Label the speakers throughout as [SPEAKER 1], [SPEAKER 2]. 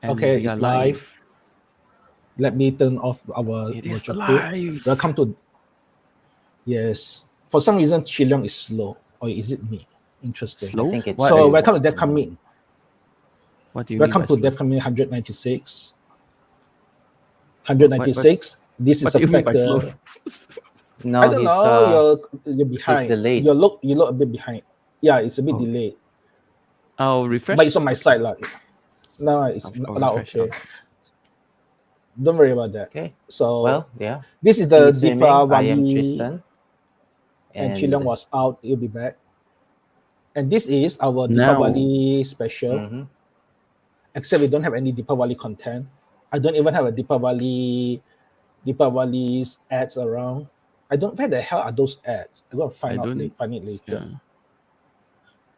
[SPEAKER 1] And
[SPEAKER 2] Okay,
[SPEAKER 1] we are
[SPEAKER 2] it's live.
[SPEAKER 1] live.
[SPEAKER 2] Let me turn off our
[SPEAKER 1] It is
[SPEAKER 2] virtual queue.
[SPEAKER 1] live.
[SPEAKER 2] Welcome to, yes. For some reason, Chilean is slow. Or is it me? Interesting.
[SPEAKER 3] I
[SPEAKER 1] Slow?
[SPEAKER 3] think it's
[SPEAKER 1] What
[SPEAKER 2] So,
[SPEAKER 1] is?
[SPEAKER 3] you.
[SPEAKER 2] welcome to DevKami.
[SPEAKER 1] What do you mean
[SPEAKER 2] Welcome
[SPEAKER 1] by
[SPEAKER 2] to
[SPEAKER 1] slow?
[SPEAKER 2] DevKami 196.
[SPEAKER 1] What?
[SPEAKER 2] 196. This is
[SPEAKER 1] What do
[SPEAKER 2] a
[SPEAKER 1] you mean by slow?
[SPEAKER 2] factor. I
[SPEAKER 3] No,
[SPEAKER 2] don't know. You're
[SPEAKER 3] he's
[SPEAKER 2] behind.
[SPEAKER 3] delayed.
[SPEAKER 2] You look a bit behind. Yeah, it's a bit
[SPEAKER 1] Oh,
[SPEAKER 2] delayed,
[SPEAKER 1] I'll
[SPEAKER 2] but it's
[SPEAKER 1] refresh.
[SPEAKER 2] on my
[SPEAKER 1] Okay.
[SPEAKER 2] side, like. No, it's
[SPEAKER 1] I'll
[SPEAKER 2] not
[SPEAKER 1] refresh.
[SPEAKER 2] okay.
[SPEAKER 1] Okay.
[SPEAKER 2] Don't worry about that.
[SPEAKER 3] Okay.
[SPEAKER 2] So,
[SPEAKER 3] Well, yeah.
[SPEAKER 2] this is the
[SPEAKER 3] He's swimming. I am
[SPEAKER 2] Deepavali,
[SPEAKER 3] Tristan,
[SPEAKER 2] and Chilean
[SPEAKER 3] and
[SPEAKER 2] was out. He'll be back. And this is our
[SPEAKER 1] Now,
[SPEAKER 2] Deepavali special,
[SPEAKER 3] mhm.
[SPEAKER 2] except we don't have any Deepavali content. I don't even have a Deepavali's ads around. I don't. Where the hell are those ads? I'm gonna
[SPEAKER 1] I don't.
[SPEAKER 2] find it later.
[SPEAKER 1] Yeah.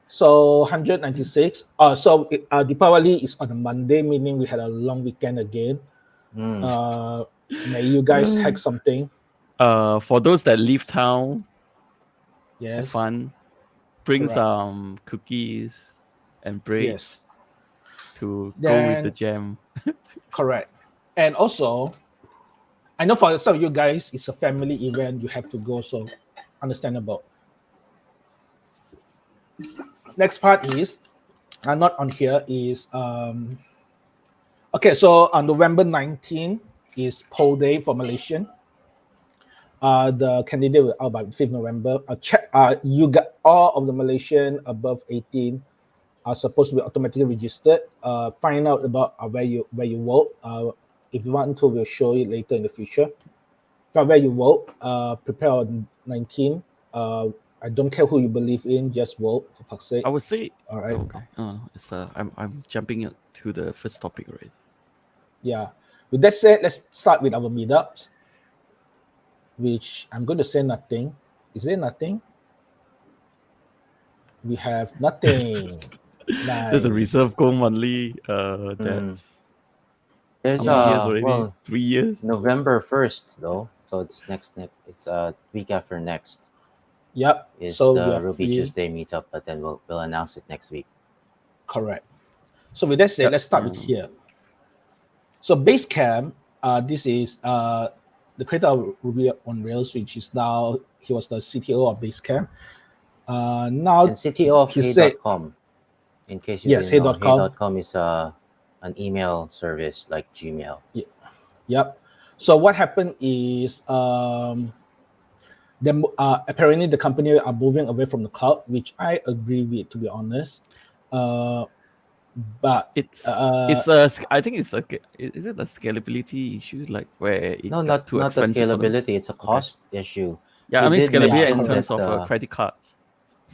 [SPEAKER 2] So 196. Deepavali is on a Monday, meaning we had a long weekend again.
[SPEAKER 3] Mm.
[SPEAKER 2] May you guys hack something.
[SPEAKER 1] For those that leave town, have
[SPEAKER 2] Yes,
[SPEAKER 1] fun. Bring
[SPEAKER 2] correct.
[SPEAKER 1] some cookies and breads
[SPEAKER 2] Yes.
[SPEAKER 1] to go with the
[SPEAKER 2] Then
[SPEAKER 1] jam.
[SPEAKER 2] correct. And also, I know for some of you guys, it's a family event. You have to go, so understandable. Next part is not on here is okay. So on November 19th is poll day for Malaysian. The candidate will out by 5th November. You got all of the Malaysian above 18 are supposed to be automatically registered. Find out about where you vote. If you want to, we'll show it later in the future. From where you vote, prepare on 19. I don't care who you believe in, just vote for fuck's sake.
[SPEAKER 1] I would say.
[SPEAKER 2] All right.
[SPEAKER 1] Oh, okay. It's I'm jumping to the first topic already.
[SPEAKER 2] Yeah. With that said, let's start with our meetups, which I'm going to say nothing. Is there nothing? We have nothing.
[SPEAKER 1] There's a
[SPEAKER 2] Nice.
[SPEAKER 1] reserve gold monthly.
[SPEAKER 3] Mm.
[SPEAKER 1] That's how
[SPEAKER 3] There's
[SPEAKER 1] many years already?
[SPEAKER 3] well,
[SPEAKER 1] 3 years.
[SPEAKER 3] November 1st though, so it's next. It's week after next
[SPEAKER 2] Yep.
[SPEAKER 3] is
[SPEAKER 2] So we
[SPEAKER 3] the
[SPEAKER 2] are
[SPEAKER 3] Ruby
[SPEAKER 2] free.
[SPEAKER 3] Tuesday meetup, but then we'll announce it next week.
[SPEAKER 2] Correct. So with that said, let's start with here. So Basecamp, this is the creator of Ruby on Rails, which is now he was the CTO of Basecamp. Now
[SPEAKER 3] And CTO of
[SPEAKER 2] he said,
[SPEAKER 3] Hey.com, in case you
[SPEAKER 2] yes,
[SPEAKER 3] didn't know,
[SPEAKER 2] hey.com.
[SPEAKER 3] Hey.com is an email service like Gmail.
[SPEAKER 2] Yep. So what happened is apparently the company are moving away from the cloud, which I agree with, to be honest. But
[SPEAKER 1] I think it's is it a scalability issue, like where it
[SPEAKER 3] No,
[SPEAKER 1] got
[SPEAKER 3] not
[SPEAKER 1] too
[SPEAKER 3] not the
[SPEAKER 1] expensive for them?
[SPEAKER 3] scalability. It's a
[SPEAKER 1] Okay.
[SPEAKER 3] cost issue.
[SPEAKER 1] Yeah,
[SPEAKER 3] He
[SPEAKER 1] I mean
[SPEAKER 3] did
[SPEAKER 1] scalability in
[SPEAKER 3] mention
[SPEAKER 2] correct.
[SPEAKER 1] terms
[SPEAKER 3] that.
[SPEAKER 1] of credit cards.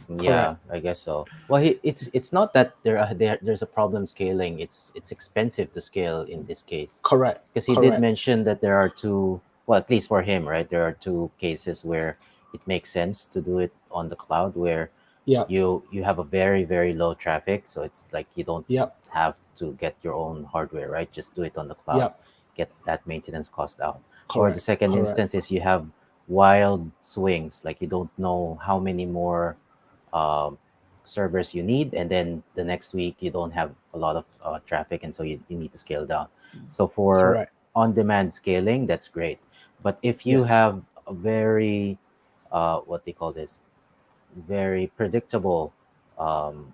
[SPEAKER 3] Yeah,
[SPEAKER 2] Correct.
[SPEAKER 3] I guess so. Well, it's not that there's a problem scaling. It's expensive to scale in this case,
[SPEAKER 2] Correct.
[SPEAKER 3] because he did
[SPEAKER 2] Correct.
[SPEAKER 3] mention that there are two. Well, at least for him, right? There are two cases where it makes sense to do it on the cloud, where
[SPEAKER 2] Yep.
[SPEAKER 3] you have a very low traffic, so it's like you don't
[SPEAKER 2] Yep.
[SPEAKER 3] have to get your own hardware, right? Just do it on the cloud,
[SPEAKER 2] Yep.
[SPEAKER 3] get that maintenance cost out. Or the
[SPEAKER 2] Correct.
[SPEAKER 3] second
[SPEAKER 2] Correct.
[SPEAKER 3] instance is you have wild swings, like you don't know how many more um, servers you need, and then the next week you don't have a lot of traffic, and so you need to scale down. So for
[SPEAKER 2] Correct.
[SPEAKER 3] on-demand scaling, that's great. But if you
[SPEAKER 2] Yes.
[SPEAKER 3] have a very what they call this, very predictable um,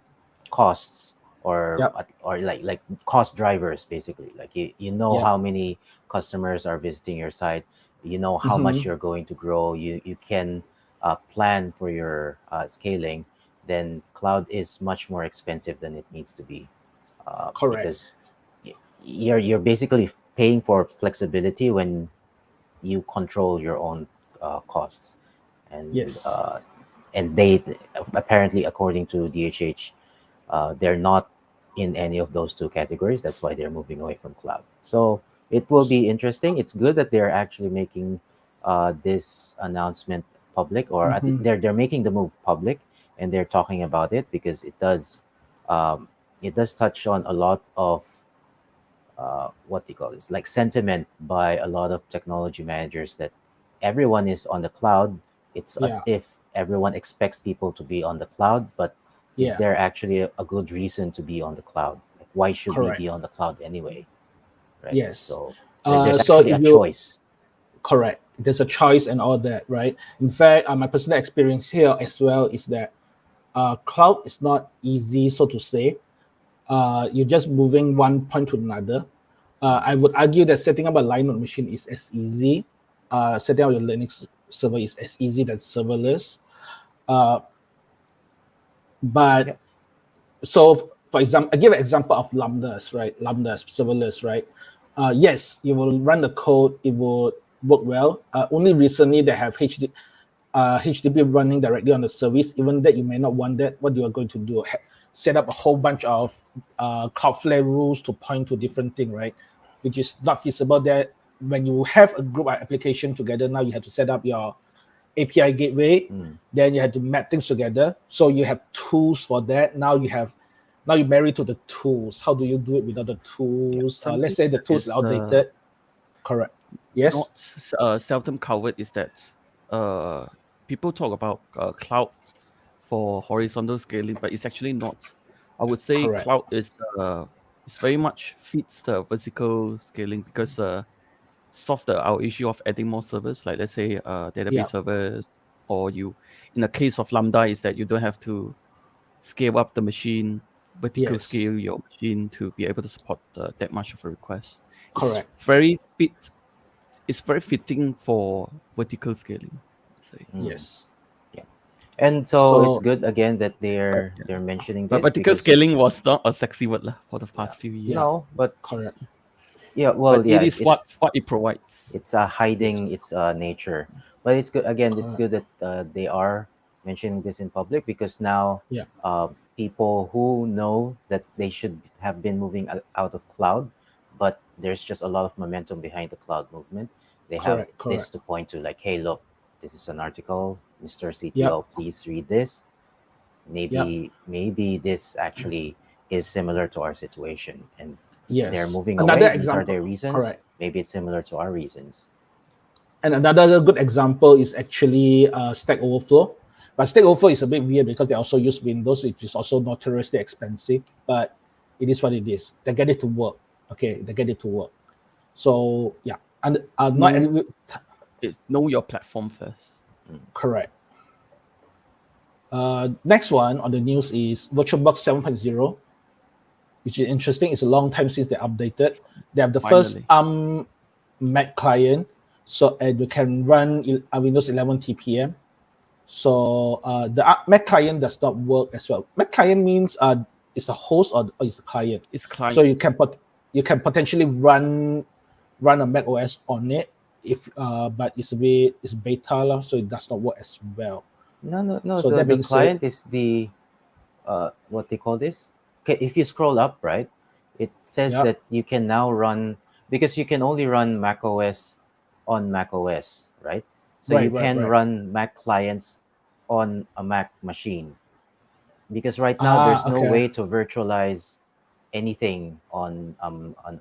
[SPEAKER 3] costs, or
[SPEAKER 2] Yep.
[SPEAKER 3] like cost drivers, basically, like you know
[SPEAKER 2] Yep.
[SPEAKER 3] how many customers are visiting your site, you know how much
[SPEAKER 2] Mm-hmm.
[SPEAKER 3] you're going to grow, you can plan for your scaling, then cloud is much more expensive than it needs to be,
[SPEAKER 2] Correct.
[SPEAKER 3] because you're basically paying for flexibility when you control your own costs. and
[SPEAKER 2] Yes.
[SPEAKER 3] uh, and they apparently, according to DHH, they're not in any of those two categories. That's why they're moving away from cloud. So it will be interesting. It's good that they're actually making this announcement public, or I think
[SPEAKER 2] Mm-hmm.
[SPEAKER 3] they're making the move public, and they're talking about it, because um, it does touch on a lot of what do you call this, like sentiment by a lot of technology managers, that everyone is on the cloud. It's as
[SPEAKER 2] Yeah.
[SPEAKER 3] if everyone expects people to be on the cloud, but is
[SPEAKER 2] Yeah.
[SPEAKER 3] there actually a good reason to be on the cloud? why should we
[SPEAKER 2] Correct.
[SPEAKER 3] be on the cloud anyway, right?
[SPEAKER 2] Yes.
[SPEAKER 3] So there's
[SPEAKER 2] So
[SPEAKER 3] actually a
[SPEAKER 2] if you
[SPEAKER 3] choice.
[SPEAKER 2] correct, there's a choice and all that, right? In fact, my personal experience here as well is that cloud is not easy, so to say. You're just moving one point to another. I would argue that setting up a Linux machine is as easy. Setting up your Linux server is as easy as serverless. Uh, but
[SPEAKER 3] Yep.
[SPEAKER 2] so, for example, I give an example of lambdas, right? Lambdas, serverless, right? Yes, you will run the code, it will work well. Only recently they have HTTP running directly on the service. Even that you may not want that. What you are going to do, set up a whole bunch of Cloudflare rules to point to different thing, right? Which is not feasible. That when you have a group of application together, now you have to set up your API gateway. Then you have to map things together. So you have tools for that. Now you marry to the tools. How do you do it without the tools?
[SPEAKER 1] Something
[SPEAKER 2] Let's say the
[SPEAKER 1] that
[SPEAKER 2] tools
[SPEAKER 1] is
[SPEAKER 2] are outdated. Correct. Yes.
[SPEAKER 1] not seldom covered is that people talk about cloud for horizontal scaling, but it's actually not. I would say
[SPEAKER 2] Correct.
[SPEAKER 1] cloud is very much fits the vertical scaling because solve our issue of adding more servers, like let's say database
[SPEAKER 2] Yeah.
[SPEAKER 1] servers, or you in the case of Lambda is that you don't have to scale up the machine, vertical
[SPEAKER 2] Yes.
[SPEAKER 1] scale your machine to be able to support that much of a request.
[SPEAKER 2] Correct.
[SPEAKER 1] It's very fitting for vertical scaling, I'd say.
[SPEAKER 2] Yes.
[SPEAKER 3] Yeah. And so it's
[SPEAKER 2] So
[SPEAKER 3] good again that
[SPEAKER 2] correct.
[SPEAKER 3] they're mentioning
[SPEAKER 1] But
[SPEAKER 3] this
[SPEAKER 1] vertical
[SPEAKER 3] because
[SPEAKER 1] scaling was not a sexy word lah for the past few years.
[SPEAKER 3] no, but
[SPEAKER 2] Correct.
[SPEAKER 3] yeah, well,
[SPEAKER 1] But
[SPEAKER 3] yeah,
[SPEAKER 1] it is what it provides.
[SPEAKER 3] it's hiding its nature. But it's good again. It's good that they are mentioning this in public because now
[SPEAKER 2] Yeah.
[SPEAKER 3] people who know that they should have been moving out of cloud, but there's just a lot of momentum behind the cloud movement. They have
[SPEAKER 2] Correct.
[SPEAKER 3] this
[SPEAKER 2] Correct.
[SPEAKER 3] to point to, like, hey, look, this is an article, Mr.
[SPEAKER 2] Yep.
[SPEAKER 3] CTO, please read this.
[SPEAKER 2] Yep.
[SPEAKER 3] Maybe this actually is similar to our situation, and they're
[SPEAKER 2] Yes.
[SPEAKER 3] moving
[SPEAKER 2] Another
[SPEAKER 3] away. These are
[SPEAKER 2] example.
[SPEAKER 3] their reasons.
[SPEAKER 2] Correct.
[SPEAKER 3] Maybe it's similar to our reasons.
[SPEAKER 2] And another good example is actually Stack Overflow. But Stack Overflow is a bit weird because they also use Windows, which is also notoriously expensive. But it is what it is. They get it to work. Okay, they get it to work. So yeah, and not every,
[SPEAKER 1] Know your platform first.
[SPEAKER 2] correct. Next one on the news is Virtualbox 7.0, which is interesting. It's a long time since they updated. They have the first
[SPEAKER 1] Finally.
[SPEAKER 2] Mac client, so you can run Windows 11 TPM. So the Mac client does not work as well. Mac client means it's a host or it's the client.
[SPEAKER 1] It's client.
[SPEAKER 2] So you can potentially run a Mac OS on it if but it's beta, so it does not work as well.
[SPEAKER 3] No.
[SPEAKER 2] So
[SPEAKER 3] the
[SPEAKER 2] that being
[SPEAKER 3] client
[SPEAKER 2] said,
[SPEAKER 3] is the what they call this. Okay, if you scroll up, right, it says
[SPEAKER 2] yeah,
[SPEAKER 3] that you can now run, because you can only run Mac OS on Mac OS, right? So you can
[SPEAKER 2] right.
[SPEAKER 3] run Mac clients on a Mac machine, because right now there's no
[SPEAKER 2] Okay.
[SPEAKER 3] way to virtualize anything on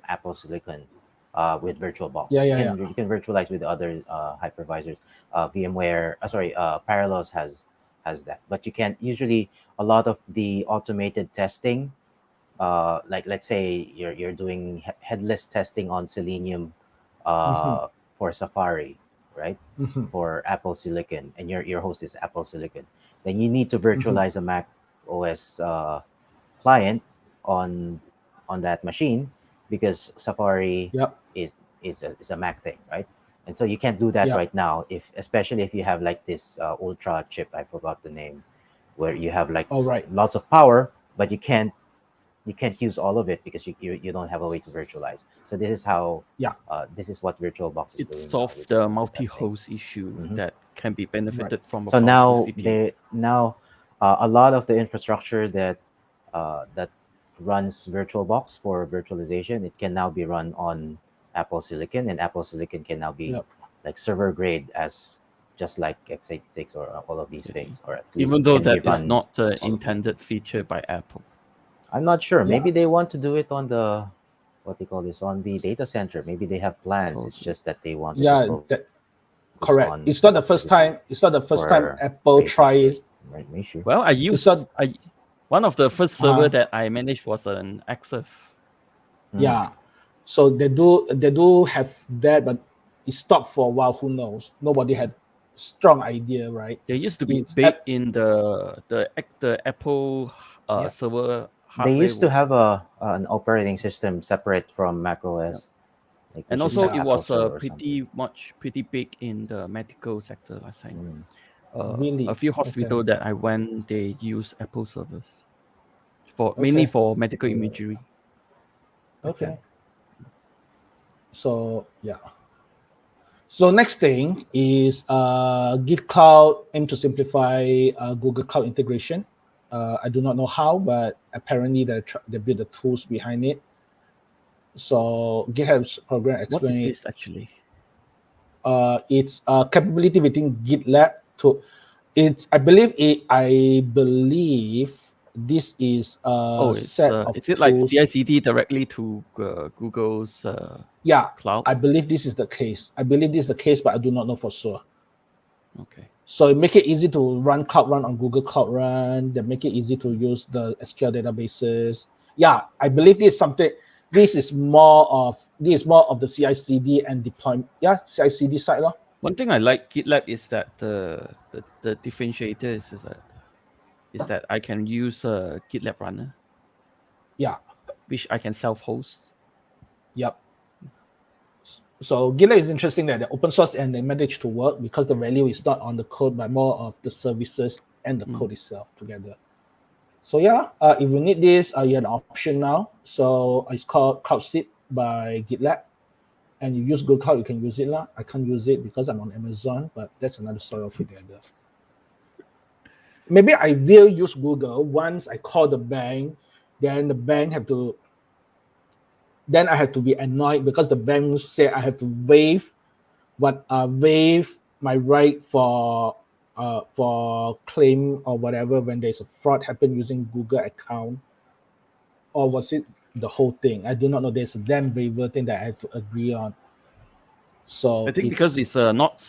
[SPEAKER 3] Apple Silicon with VirtualBox.
[SPEAKER 2] Yeah.
[SPEAKER 3] You can virtualize with other hypervisors. VMware, Parallels has that, but you can't. Usually, a lot of the automated testing, like let's say you're doing headless testing on Selenium
[SPEAKER 2] Mm-hmm.
[SPEAKER 3] for Safari, right?
[SPEAKER 2] Mm-hmm.
[SPEAKER 3] For Apple Silicon, and your host is Apple Silicon, then you need to
[SPEAKER 2] Mm-hmm.
[SPEAKER 3] virtualize a Mac OS client on that machine, because Safari
[SPEAKER 2] Yep.
[SPEAKER 3] is a Mac thing, right? And so you can't do that
[SPEAKER 2] Yep.
[SPEAKER 3] right now, if especially if you have like this ultra chip, I forgot the name, where you have like
[SPEAKER 2] All right.
[SPEAKER 3] lots of power, but you can't use all of it because you don't have a way to virtualize. So this is how
[SPEAKER 2] Yeah.
[SPEAKER 3] this is what VirtualBox is
[SPEAKER 1] It
[SPEAKER 3] doing now
[SPEAKER 1] solved the
[SPEAKER 3] with that thing.
[SPEAKER 1] multi-host issue
[SPEAKER 3] Mhm.
[SPEAKER 1] that can be
[SPEAKER 2] Right.
[SPEAKER 1] benefited from a
[SPEAKER 3] So
[SPEAKER 1] powerful
[SPEAKER 3] now
[SPEAKER 1] CPU.
[SPEAKER 3] a lot of the infrastructure that runs VirtualBox for virtualization, it can now be run on Apple Silicon, and Apple Silicon can now be
[SPEAKER 2] Yep.
[SPEAKER 3] like server grade, as just like x86 or all of these
[SPEAKER 1] Okay.
[SPEAKER 3] things, or at least
[SPEAKER 1] Even though
[SPEAKER 3] can be
[SPEAKER 1] that is
[SPEAKER 3] run
[SPEAKER 1] not the
[SPEAKER 3] all of these
[SPEAKER 1] intended
[SPEAKER 3] things.
[SPEAKER 1] feature by Apple.
[SPEAKER 3] I'm not sure.
[SPEAKER 2] Yeah.
[SPEAKER 3] Maybe they want to do it on the, what they call this, on the data center. Maybe they have plans. It's
[SPEAKER 1] Probably.
[SPEAKER 3] just that they wanted to
[SPEAKER 2] Yeah.
[SPEAKER 3] focus
[SPEAKER 2] Correct.
[SPEAKER 3] on
[SPEAKER 2] It's not the first
[SPEAKER 3] productivity
[SPEAKER 2] time. It's not the first time
[SPEAKER 3] for
[SPEAKER 2] Apple
[SPEAKER 3] Asus
[SPEAKER 2] try.
[SPEAKER 3] first. Right, Mishu?
[SPEAKER 1] Well,
[SPEAKER 2] It's not.
[SPEAKER 1] One of the first
[SPEAKER 2] Uh-huh.
[SPEAKER 1] server that I managed was an XF.
[SPEAKER 2] Yeah. So they do have that, but it stopped for a while. Who knows? Nobody had strong idea, right?
[SPEAKER 1] They used to be
[SPEAKER 2] It's
[SPEAKER 1] baked in the Apple
[SPEAKER 3] Yeah.
[SPEAKER 1] server
[SPEAKER 3] They
[SPEAKER 1] hardware.
[SPEAKER 3] used to have an operating system separate from Mac OS, like
[SPEAKER 1] And
[SPEAKER 3] which is
[SPEAKER 1] also,
[SPEAKER 3] the
[SPEAKER 1] it
[SPEAKER 3] Apple
[SPEAKER 1] was
[SPEAKER 3] Store or something.
[SPEAKER 1] pretty big in the medical sector last time.
[SPEAKER 2] Really
[SPEAKER 1] A few
[SPEAKER 2] okay.
[SPEAKER 1] hospitals that I went, they use Apple servers mainly
[SPEAKER 2] Okay.
[SPEAKER 1] for medical imagery.
[SPEAKER 2] Okay. So yeah. So next thing is Git Cloud aim to simplify Google Cloud integration. I do not know how, but apparently they build the tools behind it. So GitHub's program
[SPEAKER 1] What is
[SPEAKER 2] explain
[SPEAKER 1] this actually?
[SPEAKER 2] it's a capability within GitLab to it's I believe this is a
[SPEAKER 1] Oh,
[SPEAKER 2] set of
[SPEAKER 1] is it like
[SPEAKER 2] tools.
[SPEAKER 1] CI/CD directly to Google's
[SPEAKER 2] Yeah,
[SPEAKER 1] cloud?
[SPEAKER 2] I believe this is the case. But I do not know for sure.
[SPEAKER 1] Okay.
[SPEAKER 2] So it make it easy to run Cloud Run on Google Cloud Run. They make it easy to use the SQL databases. Yeah, I believe this is something. This is more of the CI/CD and deployment. Yeah, CI/CD side, lor.
[SPEAKER 1] One thing I like GitLab is that the differentiator is that I can use a GitLab runner,
[SPEAKER 2] Yeah,
[SPEAKER 1] which I can self-host.
[SPEAKER 2] yep. So GitLab is interesting that they're open source and they manage to work because the value is not on the code but more of the services and the code itself together. So yeah, if you need this, you have an option now. So it's called CloudSeed by GitLab, and you use Google Cloud, you can use it lah. I can't use it because I'm on Amazon, but that's another story altogether. Maybe I will use Google once I call the bank. Then the bank then I have to be annoyed because the bank say I have to waive my right for claim or whatever when there's a fraud happen using Google account, or was it the whole thing? I do not know. There's a damn waiver thing that I have to agree on. So
[SPEAKER 1] I think because it's not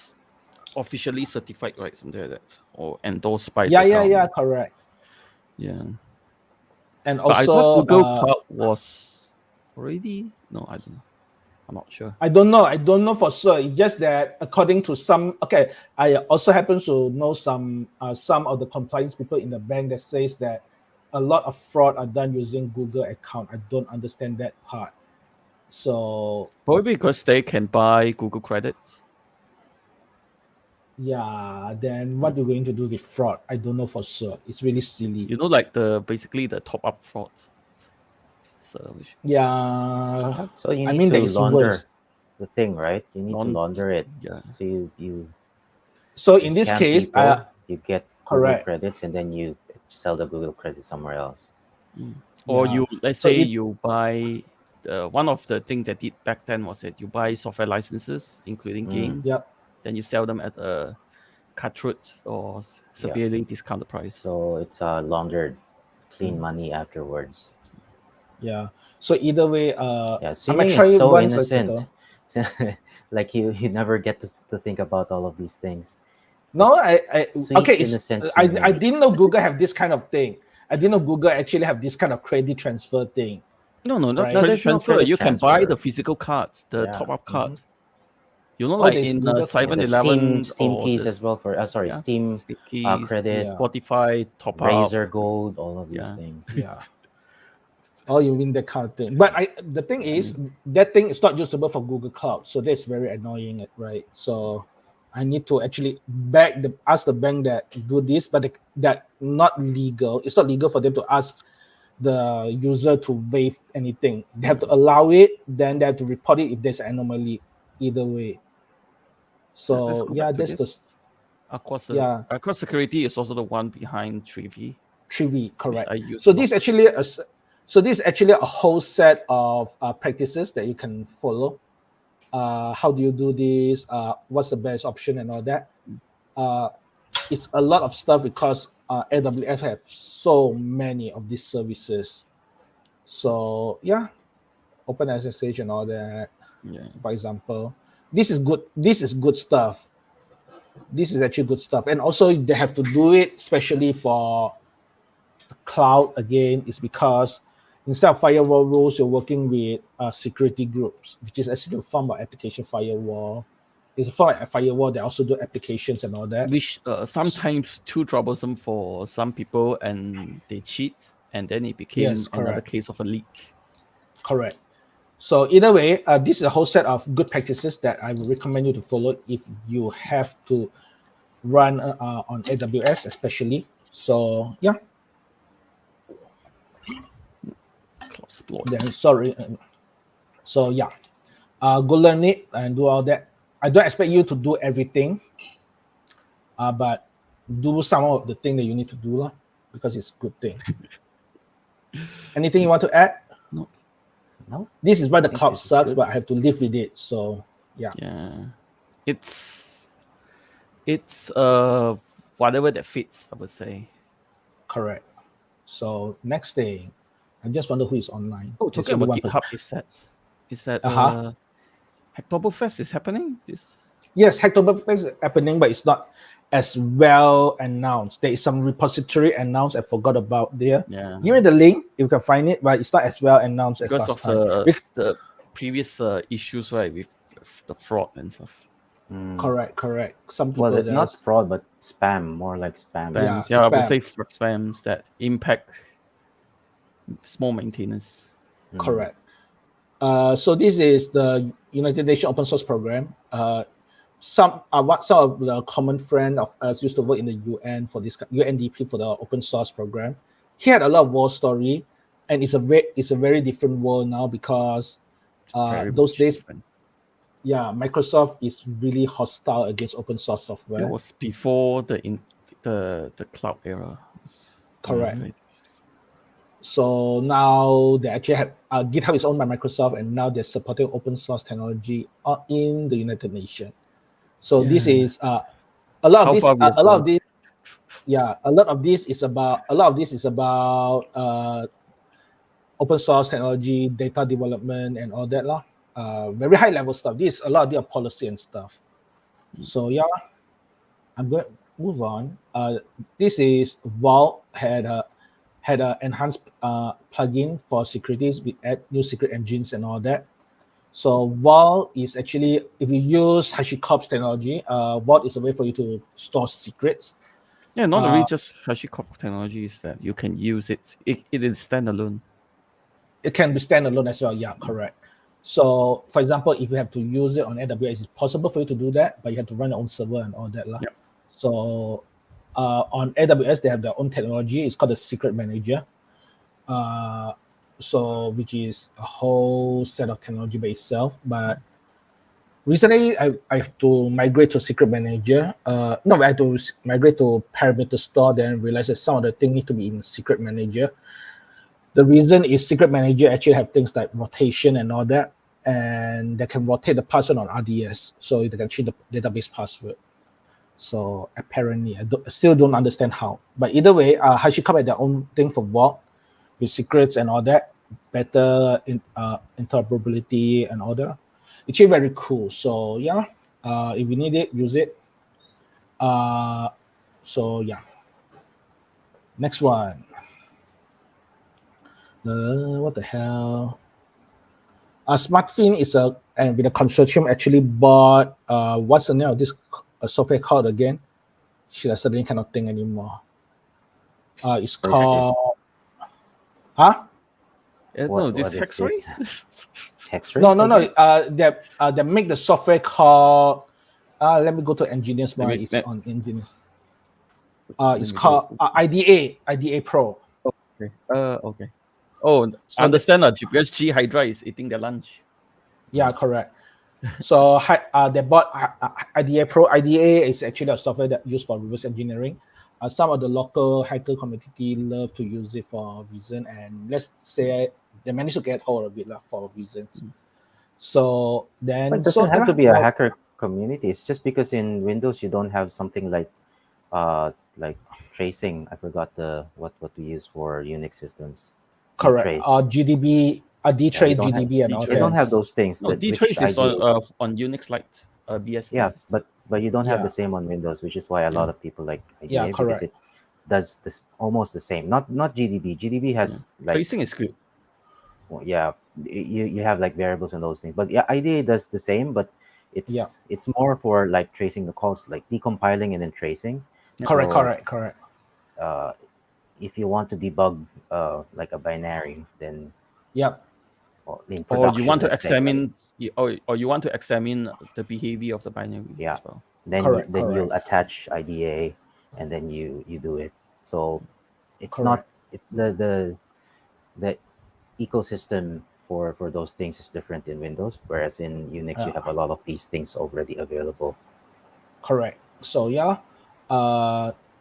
[SPEAKER 1] officially certified, right? Something like that, or endorsed by the government.
[SPEAKER 2] correct.
[SPEAKER 1] Yeah.
[SPEAKER 2] And
[SPEAKER 1] But I thought
[SPEAKER 2] also
[SPEAKER 1] Google Cloud was already. No, I don't know. I'm not sure.
[SPEAKER 2] I don't know for sure. It's just that according to some, okay, I also happen to know some of the compliance people in the bank that says that a lot of fraud are done using Google account. I don't understand that part. So
[SPEAKER 1] Probably because they can buy Google credits.
[SPEAKER 2] yeah, then what you're going to do with fraud? I don't know for sure. It's really silly.
[SPEAKER 1] You know, like basically the top up fraud. So
[SPEAKER 2] Yeah.
[SPEAKER 3] So you
[SPEAKER 2] I
[SPEAKER 3] need
[SPEAKER 2] mean, there
[SPEAKER 3] to
[SPEAKER 2] is
[SPEAKER 3] launder
[SPEAKER 2] worse.
[SPEAKER 3] the thing, right? You need to launder it.
[SPEAKER 1] Yeah.
[SPEAKER 3] So you
[SPEAKER 2] So in this
[SPEAKER 3] scam
[SPEAKER 2] case,
[SPEAKER 3] people, you get Google
[SPEAKER 2] correct.
[SPEAKER 3] credits and then you sell the Google credits somewhere else.
[SPEAKER 1] Or
[SPEAKER 2] Yeah.
[SPEAKER 1] let's
[SPEAKER 2] So
[SPEAKER 1] say you buy one of the things that did back then was that you buy software licenses, including games.
[SPEAKER 2] Yep.
[SPEAKER 1] Then you sell them at a cutthroat or severely discounted price.
[SPEAKER 3] So it's laundered, clean money afterwards.
[SPEAKER 2] Yeah. So either way,
[SPEAKER 3] Yeah,
[SPEAKER 2] I'm
[SPEAKER 3] swimming
[SPEAKER 2] gonna try
[SPEAKER 3] is
[SPEAKER 2] it
[SPEAKER 3] so
[SPEAKER 2] once.
[SPEAKER 3] innocent. Like you never get to think about all of these things.
[SPEAKER 2] No,
[SPEAKER 3] Sweet,
[SPEAKER 2] okay.
[SPEAKER 3] innocent
[SPEAKER 2] I
[SPEAKER 3] swimming.
[SPEAKER 2] didn't know Google have this kind of thing. I didn't know Google actually have this kind of credit transfer thing.
[SPEAKER 1] No, not
[SPEAKER 2] Right.
[SPEAKER 3] No,
[SPEAKER 1] credit
[SPEAKER 3] there's no
[SPEAKER 1] transfer.
[SPEAKER 3] credit
[SPEAKER 1] You can buy
[SPEAKER 3] transfer.
[SPEAKER 1] the physical cards, the
[SPEAKER 3] Yeah.
[SPEAKER 1] top up card. You know,
[SPEAKER 2] Oh,
[SPEAKER 1] like
[SPEAKER 2] there's
[SPEAKER 1] in
[SPEAKER 2] Google
[SPEAKER 3] And the
[SPEAKER 1] 7-Eleven
[SPEAKER 3] Steam
[SPEAKER 1] or
[SPEAKER 3] keys
[SPEAKER 1] this,
[SPEAKER 3] as well for Steam
[SPEAKER 1] Steam keys,
[SPEAKER 3] credit,
[SPEAKER 2] Yeah.
[SPEAKER 1] Spotify top up.
[SPEAKER 3] Razer Gold, all of these
[SPEAKER 1] Yeah.
[SPEAKER 3] things.
[SPEAKER 2] Yeah. Oh, you mean that kind of thing. But the thing is, that thing is not usable for Google Cloud. So that's very annoying, right? So I need to actually ask the bank that do this, but that not legal. It's not legal for them to ask the user to waive anything. They have to allow it, then they have to report it if there's an anomaly. Either way.
[SPEAKER 1] Let's
[SPEAKER 2] So
[SPEAKER 1] go
[SPEAKER 2] yeah,
[SPEAKER 1] back to
[SPEAKER 2] that's
[SPEAKER 1] this. Aqua Security is also the one behind 3V.
[SPEAKER 2] 3V, correct.
[SPEAKER 1] I use
[SPEAKER 2] So this is actually a whole set of practices that you can follow. How do you do this? What's the best option and all that? It's a lot of stuff because AWS have so many of these services. So yeah, OpenSSH and all that.
[SPEAKER 1] Yeah.
[SPEAKER 2] For example, this is good. This is good stuff. This is actually good stuff, and also they have to do it especially for cloud again is because instead of firewall rules, you're working with security groups, which is actually a form of application firewall. It's a form of firewall. They also do applications and all that.
[SPEAKER 1] Which sometimes too troublesome for some people, and they cheat, and then it became
[SPEAKER 2] Yes,
[SPEAKER 1] another
[SPEAKER 2] correct.
[SPEAKER 1] case of a leak.
[SPEAKER 2] Correct. So either way, this is a whole set of good practices that I would recommend you to follow if you have to run on AWS, especially. So yeah.
[SPEAKER 1] Exploit.
[SPEAKER 2] Then sorry. So yeah, go learn it and do all that. I don't expect you to do everything, but do some of the thing that you need to do, because it's a good thing. Anything you want to add?
[SPEAKER 1] No.
[SPEAKER 3] No,
[SPEAKER 2] This is why the
[SPEAKER 3] think
[SPEAKER 2] cloud
[SPEAKER 3] this is
[SPEAKER 2] sucks,
[SPEAKER 3] good.
[SPEAKER 2] but I have to live with it. So yeah,
[SPEAKER 1] Yeah. It's whatever that fits, I would say.
[SPEAKER 2] correct. So next thing, I just wonder who is online.
[SPEAKER 1] Oh,
[SPEAKER 2] There's
[SPEAKER 1] talking
[SPEAKER 2] only
[SPEAKER 1] about
[SPEAKER 2] one person.
[SPEAKER 1] GitHub, is that
[SPEAKER 2] Uh-huh.
[SPEAKER 1] Oktoberfest is happening? This
[SPEAKER 2] Yes, Oktoberfest is happening, but it's not as well announced. There is some repository announced. I forgot about there.
[SPEAKER 1] yeah.
[SPEAKER 2] Give me the link if you can find it, but it's not as well announced as
[SPEAKER 1] Because
[SPEAKER 2] last
[SPEAKER 1] of
[SPEAKER 2] time.
[SPEAKER 1] the previous issues, right, with the fraud and stuff.
[SPEAKER 3] Mm.
[SPEAKER 2] Correct. Some people
[SPEAKER 3] Well, not
[SPEAKER 2] just
[SPEAKER 3] fraud, but spam, more like spam.
[SPEAKER 1] Spams.
[SPEAKER 2] Yeah,
[SPEAKER 1] Yeah, I would
[SPEAKER 2] spam.
[SPEAKER 1] say spams that impact small maintainers.
[SPEAKER 2] correct. So this is the United Nations Open Source Program. Some of the common friend of us used to work in the UN for this UNDP for the open source program. He had a lot of war story, and it's a very different world now because
[SPEAKER 1] Very
[SPEAKER 2] those
[SPEAKER 1] much
[SPEAKER 2] days,
[SPEAKER 1] different.
[SPEAKER 2] yeah, Microsoft is really hostile against open source
[SPEAKER 1] It
[SPEAKER 2] software.
[SPEAKER 1] was before the cloud era.
[SPEAKER 2] Correct.
[SPEAKER 1] Very-
[SPEAKER 2] So now they actually have GitHub is owned by Microsoft, and now they're supporting open source technology in the United Nations. So this
[SPEAKER 1] Yeah.
[SPEAKER 2] is a lot
[SPEAKER 1] How
[SPEAKER 2] of this.
[SPEAKER 1] far we have
[SPEAKER 2] A lot of
[SPEAKER 1] gone.
[SPEAKER 2] this. Yeah, a lot of this is about open source technology, data development, and all that lah. Very high level stuff. This a lot of their policy and stuff. So yeah, I'm going to move on. This is Vault had a enhanced plugin for securities with add new secret engines and all that. So Vault is actually, if you use HashiCorp's technology, Vault is a way for you to store secrets.
[SPEAKER 1] Yeah, not really just HashiCorp technology is that you can use it. It is standalone.
[SPEAKER 2] It can be standalone as well. Yeah, correct. So, for example, if you have to use it on AWS, it's possible for you to do that, but you have to run your own server and all that.
[SPEAKER 1] Yep.
[SPEAKER 2] So, on AWS, they have their own technology. It's called the Secret Manager. So, which is a whole set of technology by itself. But recently, I have to migrate to Secret Manager. No, I have to migrate to Parameter Store, then realize that some of the things need to be in Secret Manager. The reason is Secret Manager actually have things like rotation and all that, and they can rotate the password on RDS, so they can change the database password. So apparently, I still don't understand how. But either way, HashiCorp had their own thing for Vault with secrets and all that, better interoperability and all that. It's actually very cool. So yeah, if you need it, use it. So yeah. Next one. What the hell? SmartFin is and with a consortium actually bought what's the name of this software called again? Shit, I suddenly cannot think anymore. It's called
[SPEAKER 1] No,
[SPEAKER 3] What
[SPEAKER 1] this
[SPEAKER 3] is
[SPEAKER 1] Hexray?
[SPEAKER 3] this? Hexray?
[SPEAKER 2] No. They make the software called. Let me go to engineers. It's on engineers. It's called IDA Pro.
[SPEAKER 1] Okay. Okay. Oh,
[SPEAKER 2] So
[SPEAKER 1] understand that because G Hydra is eating their lunch.
[SPEAKER 2] Yeah, correct. So they bought IDA Pro. IDA is actually a software that used for reverse engineering. Some of the local hacker community love to use it for a reason, and let's say they managed to get hold of it for reasons. So then,
[SPEAKER 3] But it doesn't have to be a hacker community. It's just because in Windows you don't have something like tracing. I forgot what we use for Unix systems.
[SPEAKER 2] Correct.
[SPEAKER 3] Dtrace.
[SPEAKER 2] GDB, dtrace, GDB, and all
[SPEAKER 3] You don't
[SPEAKER 2] that.
[SPEAKER 3] have those things.
[SPEAKER 1] No,
[SPEAKER 3] that
[SPEAKER 1] dtrace
[SPEAKER 3] which
[SPEAKER 1] is on Unix Lite, BSD.
[SPEAKER 3] Yeah, but you don't have
[SPEAKER 2] Yeah.
[SPEAKER 3] the same on Windows, which is why a lot of people like IDA
[SPEAKER 2] Yeah,
[SPEAKER 3] because
[SPEAKER 2] correct.
[SPEAKER 3] does this almost the same. Not GDB. GDB has like,
[SPEAKER 1] Tracing is good.
[SPEAKER 3] well, yeah, you have like variables and those things, but yeah, IDA does the same, but
[SPEAKER 2] Yeah.
[SPEAKER 3] it's more for like tracing the calls, like decompiling and then tracing.
[SPEAKER 2] Correct.
[SPEAKER 3] So
[SPEAKER 2] Correct.
[SPEAKER 3] uh, if you want to debug like a binary, then
[SPEAKER 2] Yep.
[SPEAKER 3] in
[SPEAKER 1] Or you
[SPEAKER 3] production,
[SPEAKER 1] want to
[SPEAKER 3] let's say, right?
[SPEAKER 1] examine, or you want to examine the behavior of the binary
[SPEAKER 3] Yeah,
[SPEAKER 1] as well.
[SPEAKER 2] Correct.
[SPEAKER 3] then
[SPEAKER 2] Correct.
[SPEAKER 3] you'll attach IDA, and then you do it. So it's not
[SPEAKER 2] Correct.
[SPEAKER 3] it's the ecosystem for those things is different in Windows, whereas in Unix you have a lot of these things already available.
[SPEAKER 2] Correct. So yeah,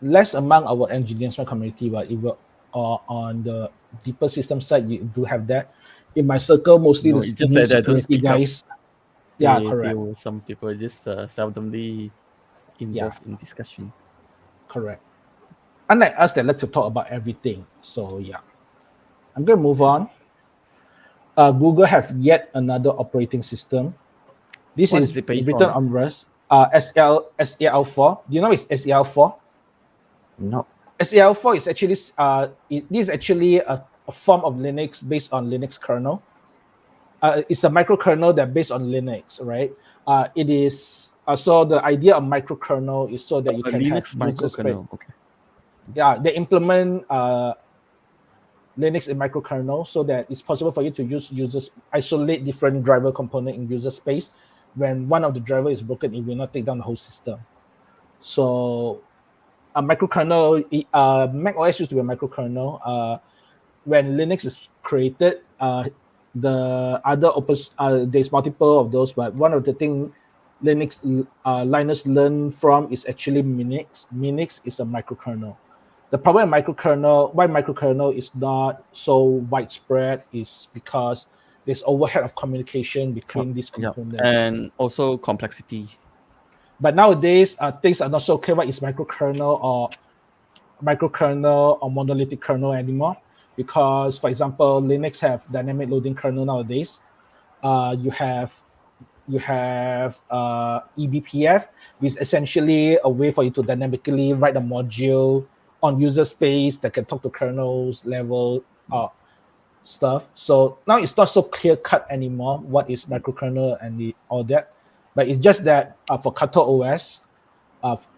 [SPEAKER 2] less among our engineers community, but if you're on the deeper system side, you do have that. In my circle, mostly
[SPEAKER 1] No,
[SPEAKER 2] the
[SPEAKER 1] it's just
[SPEAKER 2] new
[SPEAKER 1] that they don't
[SPEAKER 2] security
[SPEAKER 1] speak up.
[SPEAKER 2] guys. Yeah, correct.
[SPEAKER 1] Some people just seldomly
[SPEAKER 2] Yeah,
[SPEAKER 1] involved in discussion.
[SPEAKER 2] correct. Unlike us, they like to talk about everything. So yeah, I'm gonna move on. Google have yet another operating system. This
[SPEAKER 1] What is
[SPEAKER 2] is
[SPEAKER 1] it based
[SPEAKER 2] written
[SPEAKER 1] on?
[SPEAKER 2] on Rust. SEL4. Do you know it's SEL4?
[SPEAKER 3] No.
[SPEAKER 2] SEL4 is actually this is actually a form of Linux based on Linux kernel. It's a microkernel that based on Linux, right? It is so the idea of microkernel is so that you
[SPEAKER 1] A
[SPEAKER 2] can have
[SPEAKER 1] Linux
[SPEAKER 2] user space.
[SPEAKER 1] microkernel. Okay.
[SPEAKER 2] Yeah, they implement Linux in microkernel so that it's possible for you to isolate different driver component in user space. When one of the driver is broken, it will not take down the whole system. So a microkernel, Mac OS used to be a microkernel. When Linux is created, the other there's multiple of those, but one of the thing Linus learned from is actually Minix. Minix is a microkernel. The problem with why microkernel is not so widespread is because there's overhead of communication between these
[SPEAKER 1] Yeah,
[SPEAKER 2] components.
[SPEAKER 1] and also complexity.
[SPEAKER 2] But nowadays, things are not so clear what is microkernel or monolithic kernel anymore. Because, for example, Linux have dynamic loading kernel nowadays. You have eBPF, which is essentially a way for you to dynamically write a module on user space that can talk to kernels level stuff. So now it's not so clear cut anymore what is microkernel and all that, but it's just that for Kata OS,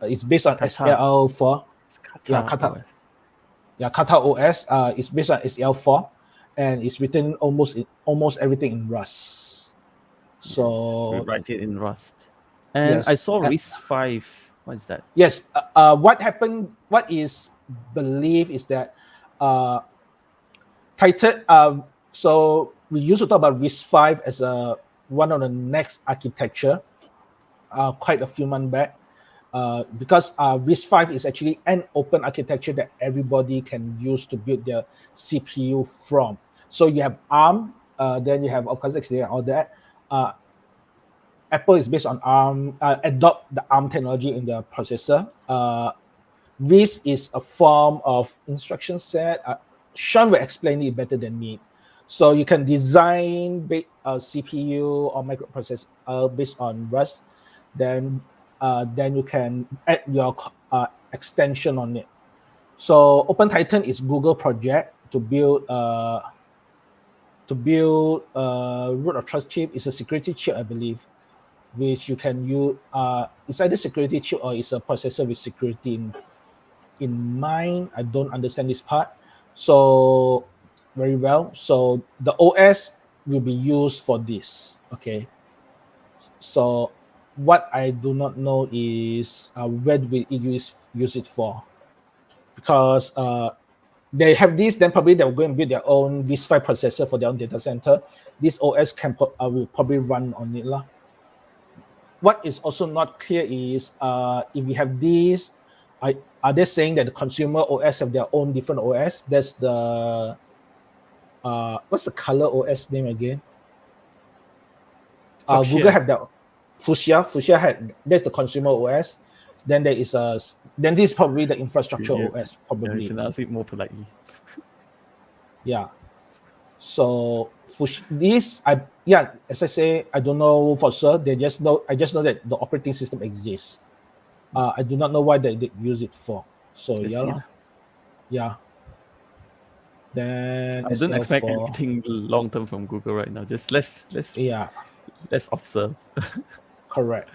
[SPEAKER 2] it's based on
[SPEAKER 1] Kata.
[SPEAKER 2] SEL4.
[SPEAKER 1] It's Kata
[SPEAKER 2] Yeah, Kata.
[SPEAKER 1] OS.
[SPEAKER 2] Yeah, Kata OS is based on SEL4, and it's written almost everything in Rust. So
[SPEAKER 1] We write it in Rust. And
[SPEAKER 2] yes,
[SPEAKER 1] I saw RISC-V. What is that?
[SPEAKER 2] yes. What happened? What is believed is that Titan. So we used to talk about RISC-V as one of the next architecture quite a few months back. Because RISC-V is actually an open architecture that everybody can use to build their CPU from. So you have ARM, then you have of course XDA and all that. Apple is based on ARM, adopt the ARM technology in their processor. RISC is a form of instruction set. Sean will explain it better than me. So you can design a CPU or microprocessor based on Rust. Then you can add your extension on it. So OpenTitan is Google project to build root of trust chip. It's a security chip, I believe, which you can use. It's either security chip or it's a processor with security in mind. I don't understand this part so very well. So the OS will be used for this. Okay. So what I do not know is where do we use it for? Because they have this, then probably they'll go and build their own RISC-V processor for their own data center. This OS will probably run on it lah. What is also not clear is if we have these, are they saying that the consumer OS have their own different OS? That's the what's the color OS name again? Google have that Fuchsia. Fuchsia had that's the consumer OS. Then there is this is probably the infrastructure OS probably.
[SPEAKER 1] Yeah, you can ask it more politely.
[SPEAKER 2] Yeah. So as I say, I don't know for sure. I just know that the operating system exists. I do not know why they use it for. So
[SPEAKER 1] Let's
[SPEAKER 2] yeah.
[SPEAKER 1] see.
[SPEAKER 2] Yeah. Then
[SPEAKER 1] I
[SPEAKER 2] as
[SPEAKER 1] don't
[SPEAKER 2] well
[SPEAKER 1] expect
[SPEAKER 2] for
[SPEAKER 1] anything long term from Google right now. Just
[SPEAKER 2] yeah,
[SPEAKER 1] let's observe.
[SPEAKER 2] correct.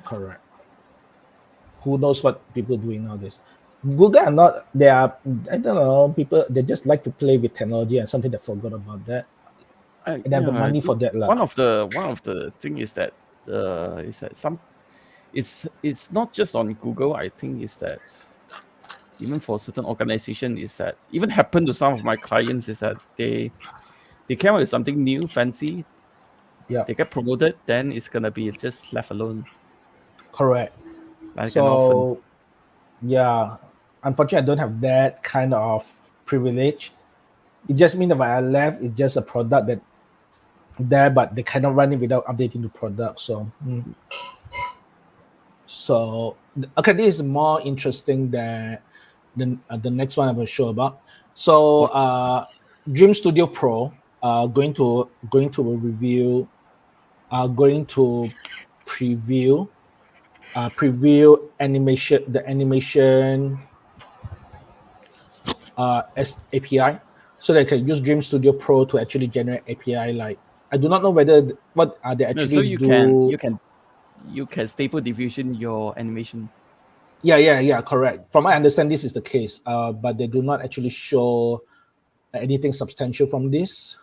[SPEAKER 2] Who knows what people doing nowadays? Google are not. They are. I don't know. People they just like to play with technology and something they forgot about that. And they have the
[SPEAKER 1] Yeah, I
[SPEAKER 2] money for
[SPEAKER 1] think
[SPEAKER 2] that lah.
[SPEAKER 1] one of the thing is that it's not just on Google. I think is that even for certain organization is that even happened to some of my clients is that they came up with something new, fancy,
[SPEAKER 2] Yeah,
[SPEAKER 1] they get promoted, then it's gonna be just left alone
[SPEAKER 2] correct.
[SPEAKER 1] like an orphan.
[SPEAKER 2] So yeah, unfortunately, I don't have that kind of privilege. It just means that when I left, it's just a product that there, but they cannot run it without updating the product. So, okay, this is more interesting than the next one I will show about. So,
[SPEAKER 1] What
[SPEAKER 2] Dream Studio Pro, going to review, going to preview, preview animation, the animation as API, so they can use Dream Studio Pro to actually generate API. Like I do not know whether what they
[SPEAKER 1] no, so
[SPEAKER 2] actually
[SPEAKER 1] you can
[SPEAKER 2] do.
[SPEAKER 1] you can stable diffusion your animation.
[SPEAKER 2] Yeah, correct. From my understand, this is the case. But they do not actually show anything substantial from this.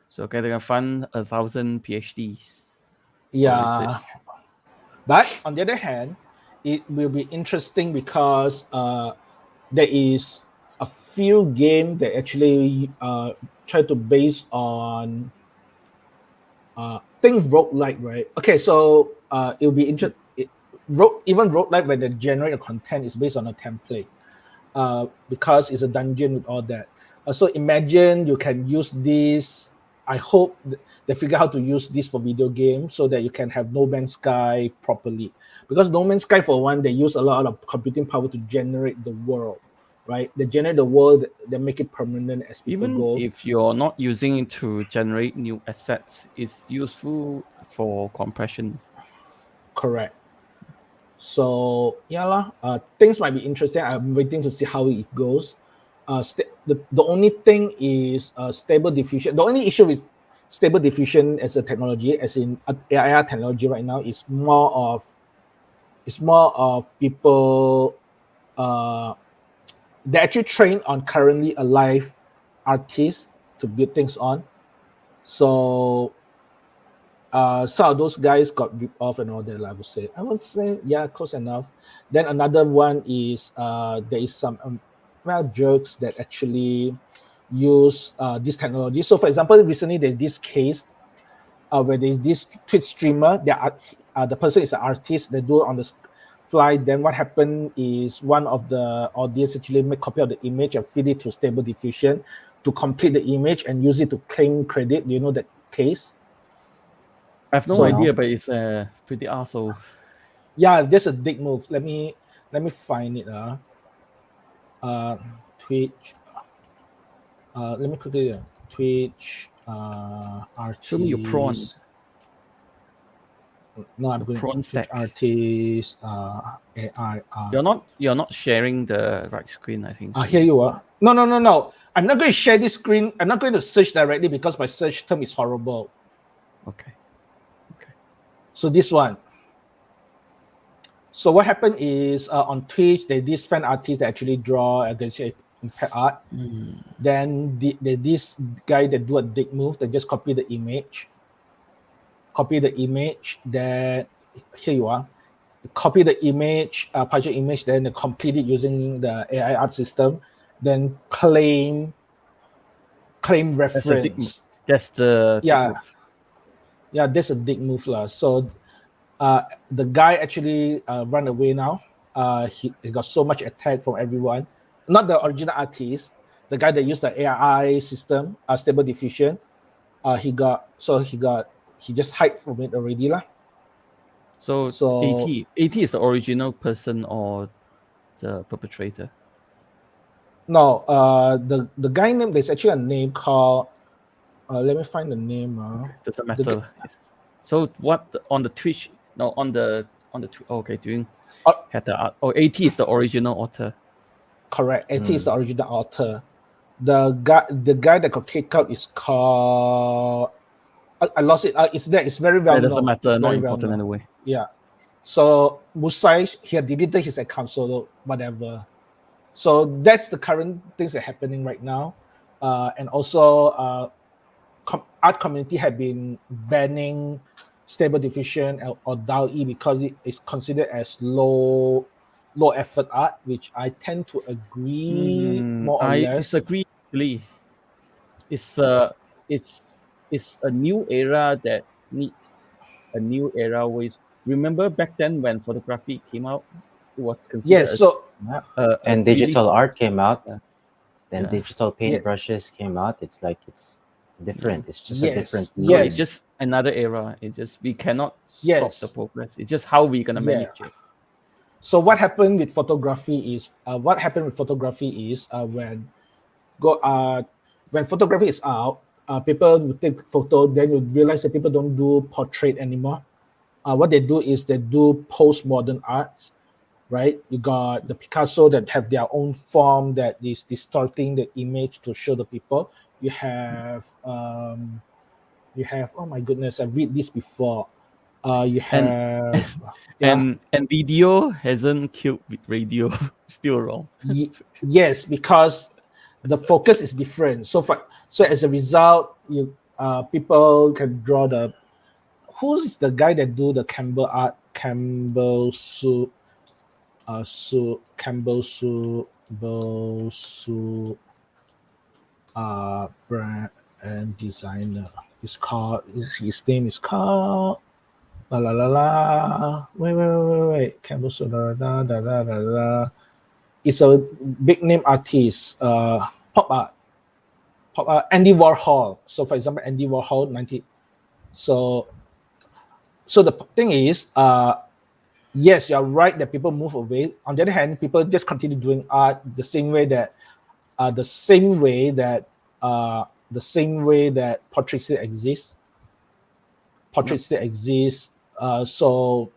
[SPEAKER 1] So getting a fund 1,000 PhDs for
[SPEAKER 2] Yeah,
[SPEAKER 1] research.
[SPEAKER 2] but on the other hand, it will be interesting because there is a few game that actually try to base on think roguelike, right? Okay, so it'll be interesting. Even roguelike, when they generate a content, is based on a template. Because it's a dungeon with all that. So imagine you can use this. I hope they figure out how to use this for video games so that you can have No Man's Sky properly. Because No Man's Sky, for one, they use a lot of computing power to generate the world, right? They generate the world, they make it permanent as people
[SPEAKER 1] Even
[SPEAKER 2] go.
[SPEAKER 1] if you're not using it to generate new assets, it's useful for compression.
[SPEAKER 2] Correct. So yeah lah, things might be interesting. I'm waiting to see how it goes. The only thing is stable diffusion. The only issue with stable diffusion as a technology, as in AI technology right now, is more of people. Uh, they actually train on currently alive artists to build things on. So some of those guys got ripped off and all that. I would say, yeah, close enough. Then another one is there is some jerks that actually use this technology. So, for example, recently there's this case where there's this Twitch streamer. The person is an artist. They do it on the fly. Then what happened is one of the audience actually make copy of the image and feed it to Stable Diffusion to complete the image and use it to claim credit. Do you know that case?
[SPEAKER 1] I have no
[SPEAKER 2] So
[SPEAKER 3] No.
[SPEAKER 1] idea, but it's pretty arsehole.
[SPEAKER 2] yeah, there's a dick move. Let me find it. Twitch. Let me quickly Twitch
[SPEAKER 1] Show me your prawn,
[SPEAKER 2] artist. No, I'm
[SPEAKER 1] your
[SPEAKER 2] going
[SPEAKER 1] prawn
[SPEAKER 2] Twitch
[SPEAKER 1] stack.
[SPEAKER 2] artist AI.
[SPEAKER 1] You're not sharing the right screen, I think. So.
[SPEAKER 2] Here you are. No. I'm not going to share this screen. I'm not going to search directly because my search term is horrible.
[SPEAKER 1] Okay.
[SPEAKER 2] So this one. So what happened is on Twitch, there's this fan artist that actually draw against impact art. Then this guy that do a dick move, they just copy the image. Then here you are. Copy the image, partial image, then they complete it using the AI art system. Then claim
[SPEAKER 1] That's a dick move.
[SPEAKER 2] reference.
[SPEAKER 1] That's the dick
[SPEAKER 2] Yeah,
[SPEAKER 1] move.
[SPEAKER 2] yeah, that's a dick move lah. So the guy actually run away now. He got so much attack from everyone. Not the original artist, the guy that used the AI system, Stable Diffusion. He just hide from it already lah.
[SPEAKER 1] So
[SPEAKER 2] So
[SPEAKER 1] AT is the original person or the perpetrator.
[SPEAKER 2] no, the guy name, there's actually a name called. Let me find the name.
[SPEAKER 1] Doesn't
[SPEAKER 2] The
[SPEAKER 1] matter. So what on the Twitch? No, on the okay, doing
[SPEAKER 2] uh,
[SPEAKER 1] had the art. Oh, AT is the original author.
[SPEAKER 2] Correct. AT is the original author. The guy that got kicked out is called. I lost it. It's there. It's very well
[SPEAKER 1] That doesn't
[SPEAKER 2] known.
[SPEAKER 1] matter.
[SPEAKER 2] It's
[SPEAKER 1] Not
[SPEAKER 2] very
[SPEAKER 1] important
[SPEAKER 2] well known.
[SPEAKER 1] anyway.
[SPEAKER 2] Yeah. So Musai, he had deleted his account, so whatever. So that's the current things that are happening right now, and also art community have been banning Stable Diffusion or DAO-E because it is considered as low effort art, which I tend to agree more or
[SPEAKER 1] I
[SPEAKER 2] less.
[SPEAKER 1] disagree. Actually, it's a new era that needs a new era. Ways. Remember back then when photography came out, it was considered
[SPEAKER 2] Yes, so
[SPEAKER 3] and
[SPEAKER 1] really
[SPEAKER 3] digital art came out,
[SPEAKER 1] Yeah.
[SPEAKER 3] then
[SPEAKER 1] Yeah.
[SPEAKER 3] digital paintbrushes came out. It's like it's different. It's just a
[SPEAKER 2] Yes,
[SPEAKER 3] different
[SPEAKER 1] So
[SPEAKER 2] yes.
[SPEAKER 1] it's just another era. It's just we cannot
[SPEAKER 2] Yes.
[SPEAKER 1] stop the progress. It's just how we're gonna
[SPEAKER 2] Yeah.
[SPEAKER 1] manage it.
[SPEAKER 2] So what happened with photography is when photography is out, people will take photo, then you realize that people don't do portrait anymore. What they do is they do postmodern art, right? You got the Picasso that have their own form that is distorting the image to show the people. You have oh my goodness, I read this before. You have
[SPEAKER 1] And video hasn't killed radio. Still wrong.
[SPEAKER 2] Yes, because the focus is different. So as a result, you people can draw the who's the guy that do the Campbell art, Campbell Su brand and designer. His name is called la la la la. Wait. Campbell Su da da da da da da. It's a big name artist, pop art, Andy Warhol. So for example, Andy Warhol 90. So the thing is, yes, you're right that people move away. On the other hand, people just continue doing art the same way that portraits still exist. So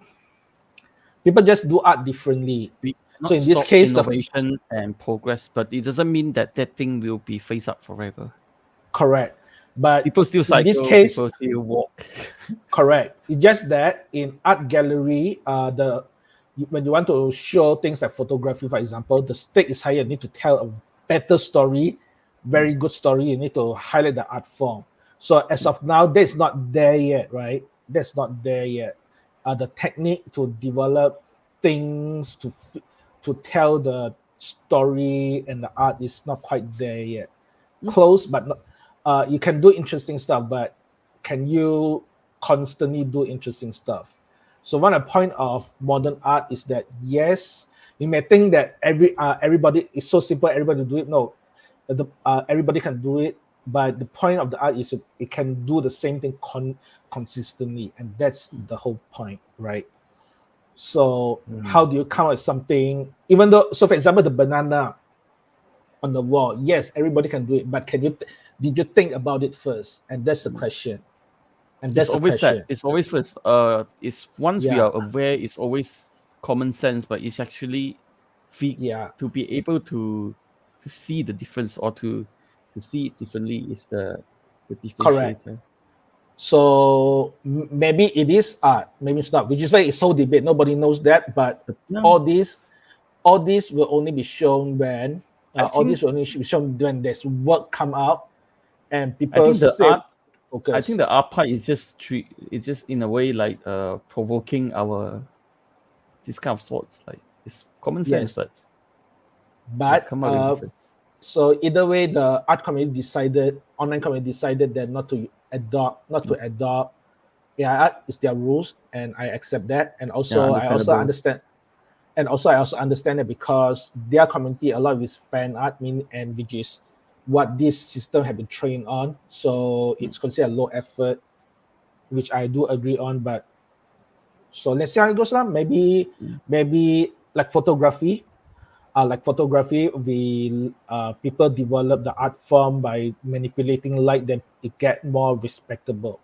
[SPEAKER 2] people just do art differently.
[SPEAKER 1] Not
[SPEAKER 2] So in this
[SPEAKER 1] stop
[SPEAKER 2] case,
[SPEAKER 1] innovation and progress, but it doesn't mean that thing will be phased out forever.
[SPEAKER 2] Correct. But
[SPEAKER 1] people still cycle,
[SPEAKER 2] in this case,
[SPEAKER 1] people still walk.
[SPEAKER 2] Correct. It's just that in art gallery, when you want to show things like photography, for example, the stake is higher. You need to tell a better story, very good story. You need to highlight the art form. So as of now, that's not there yet, right? That's not there yet. The technique to develop things to tell the story and the art is not quite there yet. Close, but not. You can do interesting stuff, but can you constantly do interesting stuff? So one point of modern art is that yes, you may think that everybody is so simple, everybody do it. No, everybody can do it, but the point of the art is it can do the same thing consistently, and that's the whole point, right? So how do you come up with something? Even though, so for example, the banana on the wall, yes, everybody can do it, but did you think about it first? And that's the question. And that's
[SPEAKER 1] It's always
[SPEAKER 2] the question.
[SPEAKER 1] that. It's always first. It's once we are aware, it's always common sense, but it's actually to be able to see the difference or to see it differently is the differentiator.
[SPEAKER 2] Correct. So maybe it is art, maybe it's not, which is why it's so debate. Nobody knows that, but all this will only be shown when when there's work come out and people
[SPEAKER 1] I think the
[SPEAKER 2] say
[SPEAKER 1] art
[SPEAKER 2] focus.
[SPEAKER 1] I think the art part is just it's just in a way like provoking this kind of sorts. Like it's common sense,
[SPEAKER 2] but
[SPEAKER 1] come out with a difference.
[SPEAKER 2] So either way, the online community decided that not to adopt AI art is their rules, and I accept that. And also I also understand that because their community, a lot of is fan art, which is what this system have been trained on. So it's considered low effort, which I do agree on. But so let's see how it goes now. Maybe like photography. People develop the art form by manipulating light, then it get more respectable.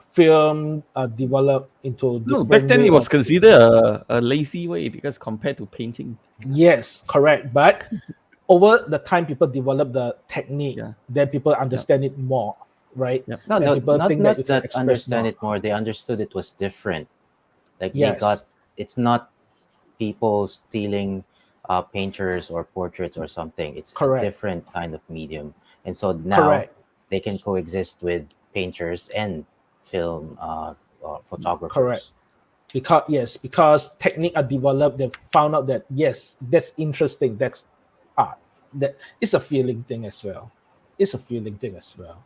[SPEAKER 2] Film develop into different.
[SPEAKER 1] Back then it was considered a lazy way because compared to painting.
[SPEAKER 2] Yes, correct. But over the time people develop the technique,
[SPEAKER 1] Yeah.
[SPEAKER 2] then people understand it more, right?
[SPEAKER 1] Yep.
[SPEAKER 3] No,
[SPEAKER 2] And
[SPEAKER 3] no,
[SPEAKER 2] people
[SPEAKER 3] not
[SPEAKER 2] think that
[SPEAKER 3] not
[SPEAKER 2] you can
[SPEAKER 3] that
[SPEAKER 2] express
[SPEAKER 3] understand
[SPEAKER 2] more.
[SPEAKER 3] it more. They understood it was different. Like they
[SPEAKER 2] Yes,
[SPEAKER 3] got it's not people stealing painters or portraits or something. It's a
[SPEAKER 2] correct,
[SPEAKER 3] different kind of medium, and so now
[SPEAKER 2] correct,
[SPEAKER 3] they can coexist with painters and film
[SPEAKER 2] correct.
[SPEAKER 3] photographers.
[SPEAKER 2] Because technique are developed, they found out that yes, that's interesting, that's art. That it's a feeling thing as well. It's a feeling thing as well.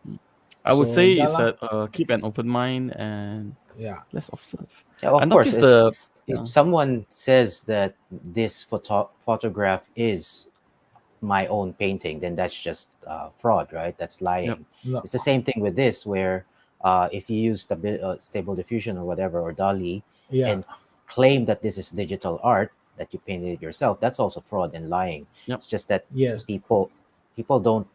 [SPEAKER 1] I would
[SPEAKER 2] So
[SPEAKER 1] say
[SPEAKER 2] yeah
[SPEAKER 1] is
[SPEAKER 2] lah.
[SPEAKER 1] that keep an open mind and
[SPEAKER 2] Yeah,
[SPEAKER 1] let's observe.
[SPEAKER 3] Yeah,
[SPEAKER 1] I
[SPEAKER 3] of course.
[SPEAKER 1] noticed the
[SPEAKER 3] If
[SPEAKER 1] yeah,
[SPEAKER 3] someone says that this photograph is my own painting, then that's just fraud, right? That's
[SPEAKER 1] yep.
[SPEAKER 3] lying.
[SPEAKER 2] no,
[SPEAKER 3] It's the same thing with this, where if you use Stable Diffusion or whatever, or DALI,
[SPEAKER 2] yeah,
[SPEAKER 3] and claim that this is digital art, that you painted it yourself, that's also fraud and lying.
[SPEAKER 1] Yep.
[SPEAKER 3] It's just that
[SPEAKER 2] yes,
[SPEAKER 3] people don't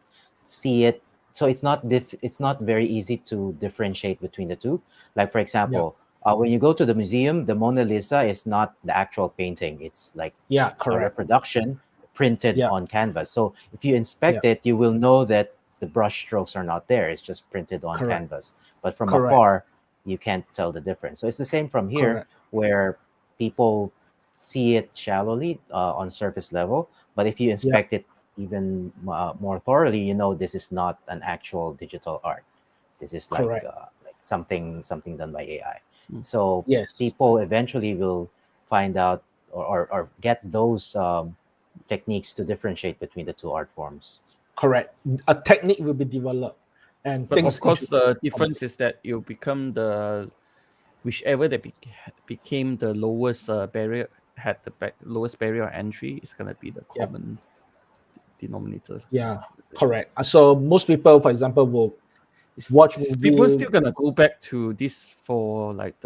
[SPEAKER 3] see it, so it's not very easy to differentiate between the two. Like for
[SPEAKER 2] yeah,
[SPEAKER 3] example, when you go to the museum, the Mona Lisa is not the actual painting. It's like
[SPEAKER 2] yeah,
[SPEAKER 3] a
[SPEAKER 2] correct.
[SPEAKER 3] reproduction printed
[SPEAKER 2] Yeah,
[SPEAKER 3] on canvas. So if you
[SPEAKER 2] yeah,
[SPEAKER 3] inspect it, you will know that the brush strokes are not there. It's just printed on
[SPEAKER 2] correct,
[SPEAKER 3] canvas. But from
[SPEAKER 2] correct,
[SPEAKER 3] afar, you can't tell the difference. So it's the same from here,
[SPEAKER 2] correct.
[SPEAKER 3] where people see it shallowly on surface level. But if you
[SPEAKER 2] Yeah,
[SPEAKER 3] inspect it even more thoroughly, you know this is not an actual digital art. This is
[SPEAKER 2] correct.
[SPEAKER 3] like something done by AI.
[SPEAKER 1] Mm.
[SPEAKER 3] So
[SPEAKER 2] Yes,
[SPEAKER 3] people eventually will find out or get those techniques to differentiate between the two art forms.
[SPEAKER 2] correct. A technique will be developed, and
[SPEAKER 1] But
[SPEAKER 2] things
[SPEAKER 1] of course,
[SPEAKER 2] introduced
[SPEAKER 1] the
[SPEAKER 2] from
[SPEAKER 1] difference is that you become the whichever that became the lowest barrier had the lowest barrier of entry is gonna be the
[SPEAKER 2] yeah,
[SPEAKER 1] common denominator.
[SPEAKER 2] yeah,
[SPEAKER 1] That's it.
[SPEAKER 2] correct. So most people, for example, will watch
[SPEAKER 1] People
[SPEAKER 2] movie.
[SPEAKER 1] still gonna go back to this for like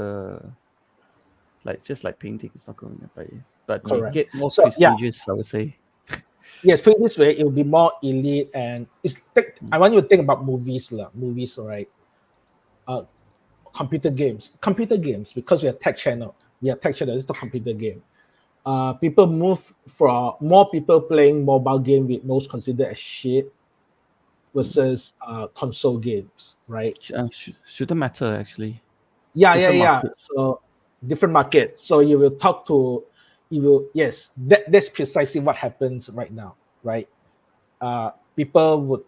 [SPEAKER 1] just like painting. It's not going to but make
[SPEAKER 2] Correct.
[SPEAKER 1] it more
[SPEAKER 2] So yeah,
[SPEAKER 1] prestigious. I would say.
[SPEAKER 2] yes, put it this way, it will be more elite, and I
[SPEAKER 1] Mm.
[SPEAKER 2] want you to think about movies, lah. Movies, right? Uh, computer games, because we are tech channel. We are tech channel. It's a computer game. People move from more people playing mobile game with most considered as shit versus console games, right?
[SPEAKER 1] Shouldn't matter actually.
[SPEAKER 2] Yeah, yeah,
[SPEAKER 1] Different
[SPEAKER 2] yeah.
[SPEAKER 1] markets.
[SPEAKER 2] So different market. So yes, that's precisely what happens right now, right? People would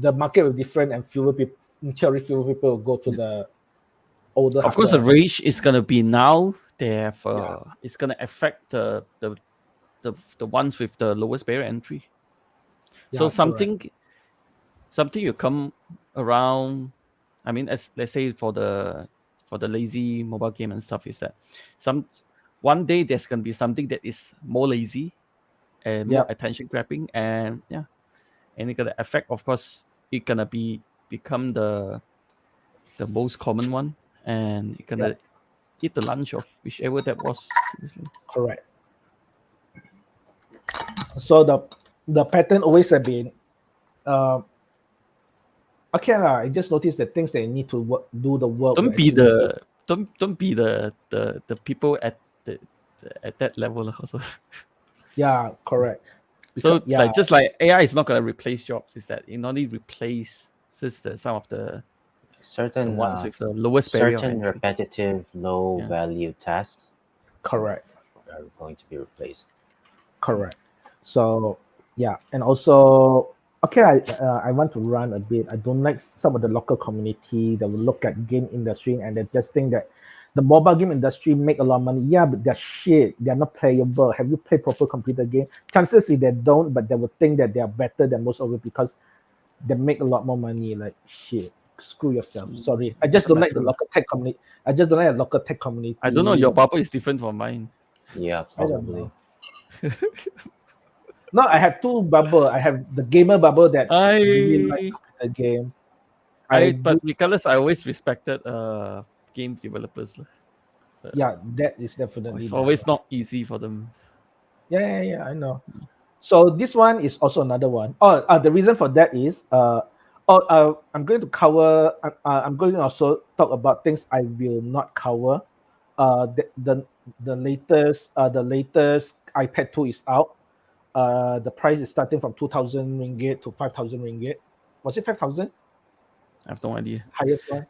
[SPEAKER 2] the market will different, and fewer people, in theory, fewer people will go to
[SPEAKER 1] Yeah.
[SPEAKER 2] the older
[SPEAKER 1] Of course, the
[SPEAKER 2] hardware.
[SPEAKER 1] rage is gonna be now. They have
[SPEAKER 2] Yeah,
[SPEAKER 1] it's gonna affect the ones with the lowest barrier entry. So
[SPEAKER 2] yeah, correct.
[SPEAKER 1] something you come around. I mean, as let's say for the lazy mobile game and stuff, is that some one day there's gonna be something that is more lazy and more
[SPEAKER 2] Yeah,
[SPEAKER 1] attention grabbing, and yeah, and it's gonna affect. Of course, it gonna become the most common one, and it's
[SPEAKER 2] yeah,
[SPEAKER 1] gonna eat the lunch of whichever that was previously.
[SPEAKER 2] correct. So the pattern always have been uh, okay lah. I just noticed that things that you need to do the work will
[SPEAKER 1] Don't be
[SPEAKER 2] actually
[SPEAKER 1] the don't be the people at that level lah also.
[SPEAKER 2] yeah, correct. Because
[SPEAKER 1] So
[SPEAKER 2] yeah,
[SPEAKER 1] like just like AI is not gonna replace jobs, is that it only replaces some of the
[SPEAKER 3] Certain
[SPEAKER 1] ones with the lowest barrier of entry.
[SPEAKER 3] repetitive, low
[SPEAKER 1] Yeah.
[SPEAKER 3] value tasks
[SPEAKER 2] correct,
[SPEAKER 3] are going to be replaced.
[SPEAKER 2] correct. So yeah, and also okay, I want to run a bit. I don't like some of the local community that will look at game industry and they just think that the mobile game industry make a lot of money. Yeah, but they're shit. They're not playable. Have you played proper computer game? Chances is they don't, but they will think that they are better than most of it because they make a lot more money. Like shit. Screw yourself. Sorry. I just
[SPEAKER 1] Doesn't
[SPEAKER 2] don't like the
[SPEAKER 1] matter.
[SPEAKER 2] local tech community. I just don't like the local tech community.
[SPEAKER 1] I don't know. Your bubble is different from mine.
[SPEAKER 3] Yeah,
[SPEAKER 2] I don't
[SPEAKER 3] probably.
[SPEAKER 2] know. No, I have two bubble. I have the gamer bubble that really like
[SPEAKER 1] I
[SPEAKER 2] computer game. I
[SPEAKER 1] but
[SPEAKER 2] do,
[SPEAKER 1] regardless, I always respected game developers lah. So,
[SPEAKER 2] yeah, that is definitely
[SPEAKER 1] it's
[SPEAKER 2] that
[SPEAKER 1] always
[SPEAKER 2] one.
[SPEAKER 1] not easy for them.
[SPEAKER 2] Yeah, yeah, yeah, I know. So this one is also another one. Oh, the reason for that is I'm going to cover. I'm going to also talk about things I will not cover. The latest iPad 2 is out. the price is starting from 2,000 ringgit to 5,000 ringgit. Was it 5,000?
[SPEAKER 1] I have no idea.
[SPEAKER 2] Highest one.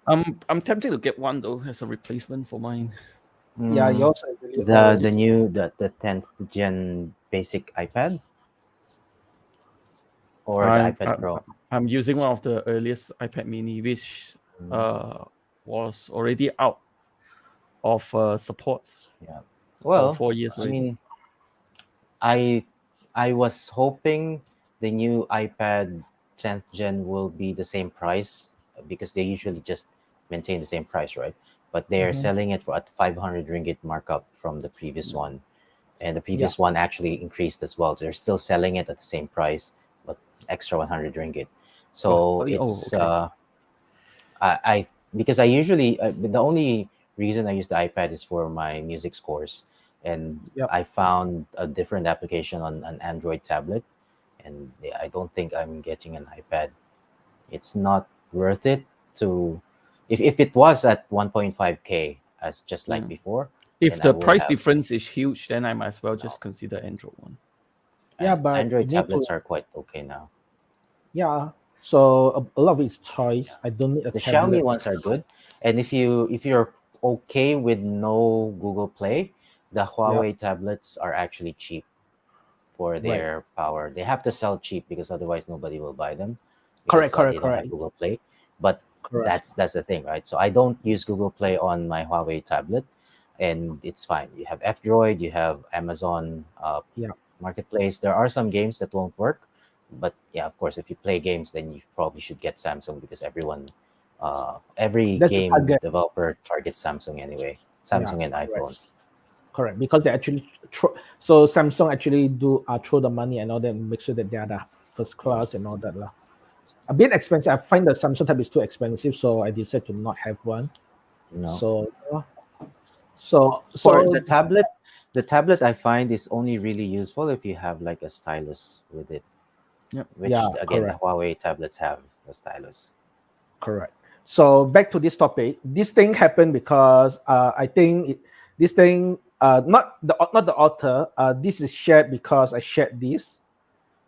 [SPEAKER 1] I'm tempted to get one though as a replacement for mine.
[SPEAKER 2] Yeah,
[SPEAKER 3] Mm,
[SPEAKER 2] yours are really
[SPEAKER 3] the
[SPEAKER 2] already.
[SPEAKER 3] the new the 10th gen basic iPad or the
[SPEAKER 1] I,
[SPEAKER 3] iPad
[SPEAKER 1] I
[SPEAKER 3] Pro.
[SPEAKER 1] I'm using one of the earliest iPad Mini, which was already out of support
[SPEAKER 3] Yeah.
[SPEAKER 1] for
[SPEAKER 3] Well,
[SPEAKER 1] 4 years
[SPEAKER 3] I
[SPEAKER 1] already.
[SPEAKER 3] mean, I I was hoping the new iPad 10th gen will be the same price because they usually just maintain the same price, right? But they're
[SPEAKER 2] Mhm.
[SPEAKER 3] selling it for at 500 ringgit markup from the previous one, and the
[SPEAKER 2] Yeah.
[SPEAKER 3] previous one actually increased as well. They're still selling it at the same price, but extra 100 ringgit. So it's
[SPEAKER 1] Okay.
[SPEAKER 3] I because I usually the only reason I use the iPad is for my music scores, and
[SPEAKER 2] Yep.
[SPEAKER 3] I found a different application on an Android tablet, and yeah, I don't think I'm getting an iPad. It's not worth it to if it was at 1.5K as just like
[SPEAKER 1] Mm.
[SPEAKER 3] before,
[SPEAKER 1] If
[SPEAKER 3] then I
[SPEAKER 1] the
[SPEAKER 3] would
[SPEAKER 1] price
[SPEAKER 3] have.
[SPEAKER 1] difference is huge, then I might as well
[SPEAKER 3] No,
[SPEAKER 1] just consider Android one.
[SPEAKER 2] Yeah, but you
[SPEAKER 3] Android
[SPEAKER 2] need to.
[SPEAKER 3] tablets are quite okay now.
[SPEAKER 2] Yeah. So a lot of it's choice. I don't need a
[SPEAKER 3] The Xiaomi
[SPEAKER 2] tablet.
[SPEAKER 3] ones are good, and if you're okay with no Google Play, the
[SPEAKER 2] Yeah.
[SPEAKER 3] Huawei tablets are actually cheap for
[SPEAKER 2] Right.
[SPEAKER 3] their power. They have to sell cheap because otherwise nobody will buy them
[SPEAKER 2] Correct.
[SPEAKER 3] because
[SPEAKER 2] Correct.
[SPEAKER 3] they don't have
[SPEAKER 2] Correct.
[SPEAKER 3] Google Play. But
[SPEAKER 2] Correct.
[SPEAKER 3] that's the thing, right? So I don't use Google Play on my Huawei tablet, and it's fine. You have F-Droid, you have Amazon
[SPEAKER 2] Yeah.
[SPEAKER 3] Marketplace. There are some games that won't work, but yeah, of course, if you play games, then you probably should get Samsung because every
[SPEAKER 2] That's the
[SPEAKER 3] game
[SPEAKER 2] target.
[SPEAKER 3] developer targets Samsung anyway.
[SPEAKER 2] Yeah.
[SPEAKER 3] Samsung and
[SPEAKER 2] Correct.
[SPEAKER 3] iPhone.
[SPEAKER 2] Correct. Because they actually so Samsung actually do throw the money and all that, and make sure that they are the first class and all that lah. A bit expensive. I find the Samsung tab is too expensive, so I decided to not have one.
[SPEAKER 3] No.
[SPEAKER 2] So so
[SPEAKER 3] For
[SPEAKER 2] so
[SPEAKER 3] the tablet I find is only really useful if you have like a stylus with it,
[SPEAKER 1] Yep.
[SPEAKER 3] which
[SPEAKER 2] yeah.
[SPEAKER 3] again the
[SPEAKER 2] Correct.
[SPEAKER 3] Huawei tablets have a stylus.
[SPEAKER 2] Correct. So back to this topic. This thing happened because I think this thing not the author. This is shared because I shared this.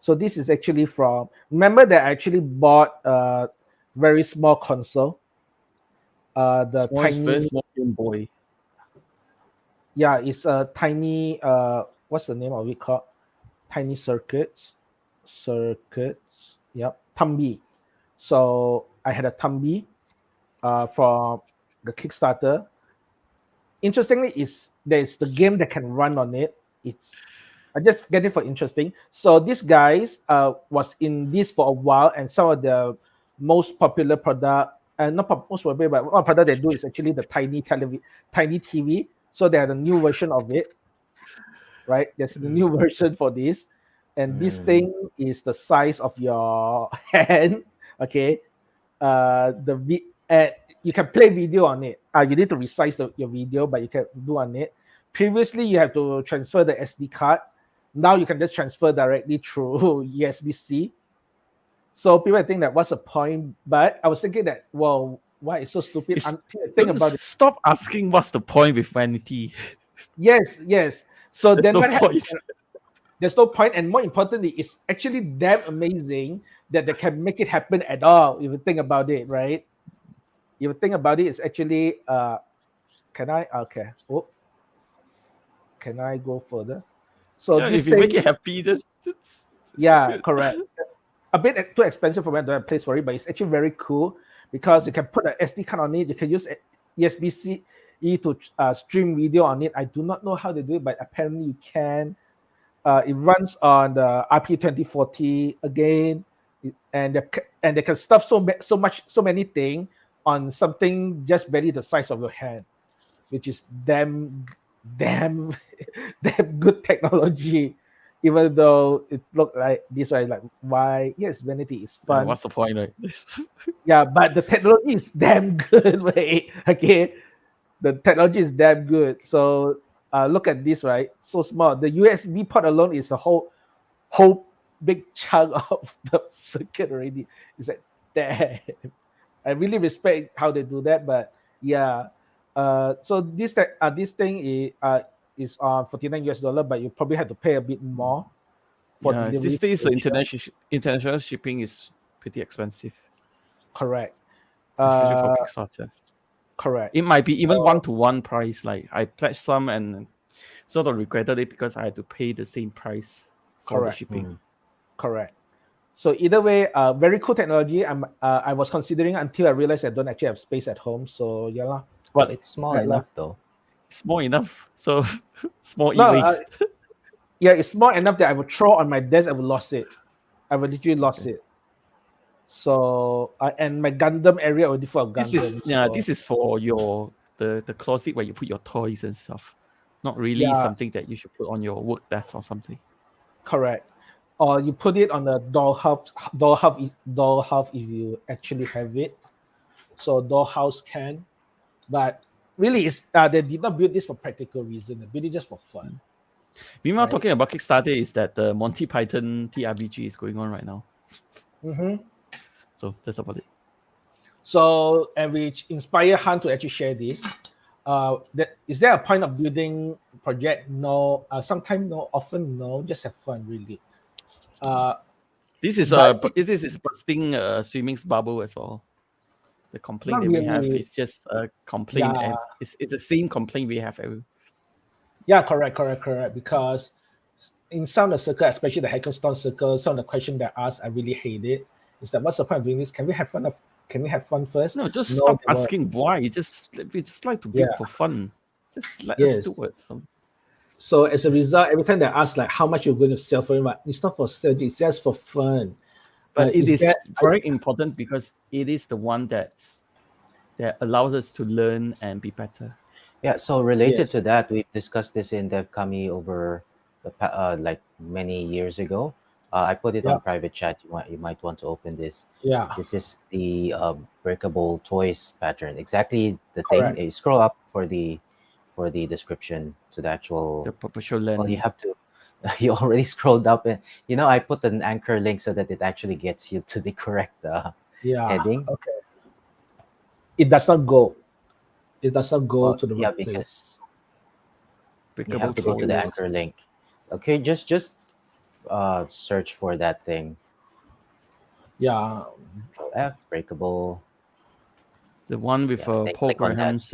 [SPEAKER 2] So this is actually from. Remember that I actually bought a very small console. The
[SPEAKER 1] Small, very
[SPEAKER 2] tiny.
[SPEAKER 1] small Game Boy.
[SPEAKER 2] Yeah, it's a tiny. What's the name of it called? Tiny circuits. Circuits. Yep. Tumbi. So I had a Tumbi from the Kickstarter. Interestingly, is there's the game that can run on it. It's I just get it for interesting. So these guys was in this for a while, and some of the most popular product, and not most popular, but one product they do is actually the tiny TV. So they had a new version of it, right? There's the new version for this, and this
[SPEAKER 3] Mm.
[SPEAKER 2] thing is the size of your hand. Okay, you can play video on it. You need to resize your video, but you can do on it. Previously, you have to transfer the SD card. Now you can just transfer directly through USB-C. So people think that what's the point? But I was thinking that, well, why it's so stupid?
[SPEAKER 1] It's,
[SPEAKER 2] Think about it.
[SPEAKER 1] stop asking what's the point with vanity.
[SPEAKER 2] Yes, yes. So
[SPEAKER 1] There's
[SPEAKER 2] then
[SPEAKER 1] no
[SPEAKER 2] what happens?
[SPEAKER 1] point.
[SPEAKER 2] There's no point, and more importantly, it's actually damn amazing that they can make it happen at all. If you think about it, right? If you think about it, it's actually can I okay? Oh, can I go further? So
[SPEAKER 1] Yeah,
[SPEAKER 2] this
[SPEAKER 1] if you make
[SPEAKER 2] thing,
[SPEAKER 1] it happy, that's
[SPEAKER 2] yeah,
[SPEAKER 1] good.
[SPEAKER 2] correct. A bit too expensive for me to have a place for it, but it's actually very cool because you can put an SD card on it. You can use USB-C to stream video on it. I do not know how they do it, but apparently you can. It runs on the RP2040 again, and they can stuff so many things on something just barely the size of your hand, which is damn damn good technology. Even though it looked like this, right? Like why? Yes, vanity is fun.
[SPEAKER 1] What's the point, right?
[SPEAKER 2] Yeah, but the technology is damn good. Wait, okay, the technology is damn good. So look at this, right? So small. The USB port alone is a whole big chunk of the circuit already. It's like damn. I really respect how they do that, but yeah. So this thing is $49 US, but you probably have to pay a bit more for
[SPEAKER 1] Yeah,
[SPEAKER 2] delivery.
[SPEAKER 1] these days
[SPEAKER 2] to
[SPEAKER 1] the
[SPEAKER 2] Asia.
[SPEAKER 1] international shipping is pretty expensive,
[SPEAKER 2] Correct.
[SPEAKER 1] especially for
[SPEAKER 2] Uh,
[SPEAKER 1] Kickstarter.
[SPEAKER 2] correct.
[SPEAKER 1] It might be even
[SPEAKER 2] So,
[SPEAKER 1] one-to-one price. Like I pledged some and sort of regretted it because I had to pay the same price for the
[SPEAKER 2] correct.
[SPEAKER 1] shipping.
[SPEAKER 2] Correct. So either way, very cool technology. I was considering until I realized I don't actually have space at home. So yeah lah.
[SPEAKER 3] Well,
[SPEAKER 1] But
[SPEAKER 3] it's small
[SPEAKER 2] Right lah.
[SPEAKER 3] enough though.
[SPEAKER 1] small enough, so small
[SPEAKER 2] No,
[SPEAKER 1] e-waste.
[SPEAKER 2] yeah, it's small enough that I would throw on my desk. I would lost it. I would literally lost
[SPEAKER 1] Okay.
[SPEAKER 2] it. So and my Gundam area already full of
[SPEAKER 1] This
[SPEAKER 2] Gundam.
[SPEAKER 1] is yeah,
[SPEAKER 2] so,
[SPEAKER 1] this is for your the closet where you put your toys and stuff. Not really
[SPEAKER 2] Yeah.
[SPEAKER 1] something that you should put on your work desk or something.
[SPEAKER 2] correct. Or you put it on the dollhouse if you actually have it. So dollhouse can, but really, it's they did not build this for practical reason. They built it just for fun.
[SPEAKER 1] Meanwhile,
[SPEAKER 2] Right.
[SPEAKER 1] talking about Kickstarter is that the Monty Python TRPG is going on right now.
[SPEAKER 2] Mm-hmm.
[SPEAKER 1] So that's about it.
[SPEAKER 2] So, and which inspire Han to actually share this. Is there a point of building project? No. Sometimes no. Often no. Just have fun, really.
[SPEAKER 1] This is
[SPEAKER 2] But
[SPEAKER 1] this is busting swimming's bubble as well. The complaint
[SPEAKER 2] not
[SPEAKER 1] that we have
[SPEAKER 2] really.
[SPEAKER 1] is just a complaint.
[SPEAKER 2] Yeah.
[SPEAKER 1] It's the same complaint we have every.
[SPEAKER 2] Yeah, correct. Because in some of the circle, especially the hackathon circle, some of the questions that I asked, I really hate it. Is that what's the point of doing this? Can we have fun? Can we have fun first?
[SPEAKER 1] No, just
[SPEAKER 2] No,
[SPEAKER 1] stop
[SPEAKER 2] they won't.
[SPEAKER 1] asking why. We just like to build
[SPEAKER 2] Yeah.
[SPEAKER 1] for fun. Just let
[SPEAKER 2] Yes.
[SPEAKER 1] us do it.
[SPEAKER 2] So as a result, every time they ask like how much you're going to sell for it, but it's not for sale, it's just for fun.
[SPEAKER 1] But it is
[SPEAKER 2] that
[SPEAKER 1] very important because it is the one that allows us to learn and be better.
[SPEAKER 3] Yeah, so related
[SPEAKER 2] Yes.
[SPEAKER 3] to that, we've discussed this in DevKami over like many years ago. I put it
[SPEAKER 2] Yeah.
[SPEAKER 3] on private chat. You might want to open this.
[SPEAKER 2] Yeah.
[SPEAKER 3] This is the breakable toys pattern. Exactly the
[SPEAKER 2] Correct.
[SPEAKER 3] thing. You scroll up for the description to the actual.
[SPEAKER 1] The purpose
[SPEAKER 3] Well, you
[SPEAKER 1] learning.
[SPEAKER 3] have to. You already scrolled up, and I put an anchor link so that it actually gets you to the correct
[SPEAKER 2] Yeah.
[SPEAKER 3] heading.
[SPEAKER 2] Okay. It does not go. It does not go
[SPEAKER 3] Well,
[SPEAKER 2] to the
[SPEAKER 3] yeah,
[SPEAKER 2] right place.
[SPEAKER 3] because you have to go to the anchor link. Okay, just search for that thing.
[SPEAKER 2] Yeah.
[SPEAKER 3] Control F, breakable,
[SPEAKER 1] The one with
[SPEAKER 3] then
[SPEAKER 1] Paul
[SPEAKER 3] click on that
[SPEAKER 1] Graham's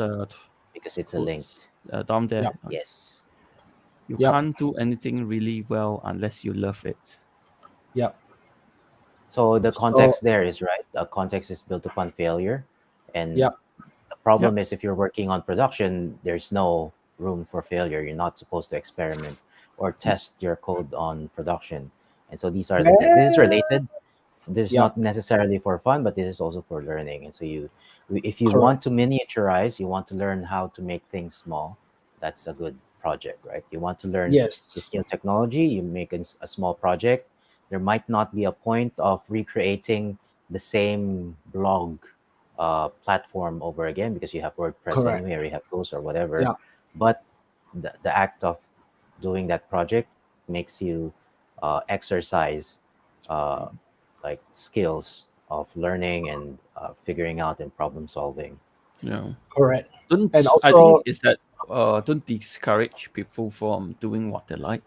[SPEAKER 3] because it's a
[SPEAKER 1] quotes,
[SPEAKER 3] linked.
[SPEAKER 1] down there.
[SPEAKER 2] Yep.
[SPEAKER 3] Yes.
[SPEAKER 1] You
[SPEAKER 2] Yep.
[SPEAKER 1] can't do anything really well unless you love it.
[SPEAKER 2] Yeah.
[SPEAKER 3] So the context there is right. The context is built upon failure, and
[SPEAKER 2] Yep.
[SPEAKER 3] the problem is if you're working on production, there's no room for failure. You're not supposed to experiment or test your code on production. And so these are this is related. This is
[SPEAKER 2] Yeah.
[SPEAKER 3] not necessarily for fun, but this is also for learning. And so if you
[SPEAKER 2] Correct.
[SPEAKER 3] want to miniaturize, you want to learn how to make things small, that's a good project, right? You want to learn
[SPEAKER 2] Yes.
[SPEAKER 3] this new technology, you make a small project. There might not be a point of recreating the same blog platform over again because you have WordPress
[SPEAKER 2] Correct.
[SPEAKER 3] anyway, or you have Ghost or whatever.
[SPEAKER 2] Yeah.
[SPEAKER 3] But the act of doing that project makes you exercise like skills of learning and figuring out and problem solving.
[SPEAKER 1] Yeah.
[SPEAKER 2] Correct. And
[SPEAKER 1] I
[SPEAKER 2] also,
[SPEAKER 1] think is that don't discourage people from doing what they like.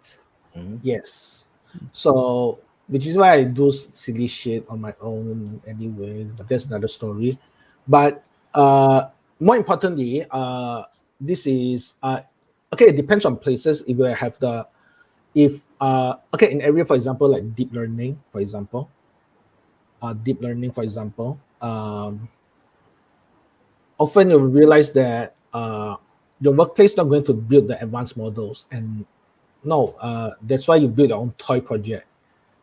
[SPEAKER 2] yes. So, which is why I do silly shit on my own anyway. But that's another story. But more importantly, this is okay. It depends on places. If you have okay, in area, for example, like deep learning, for example, often you realize that your workplace is not going to build the advanced models, and no, that's why you build your own toy project.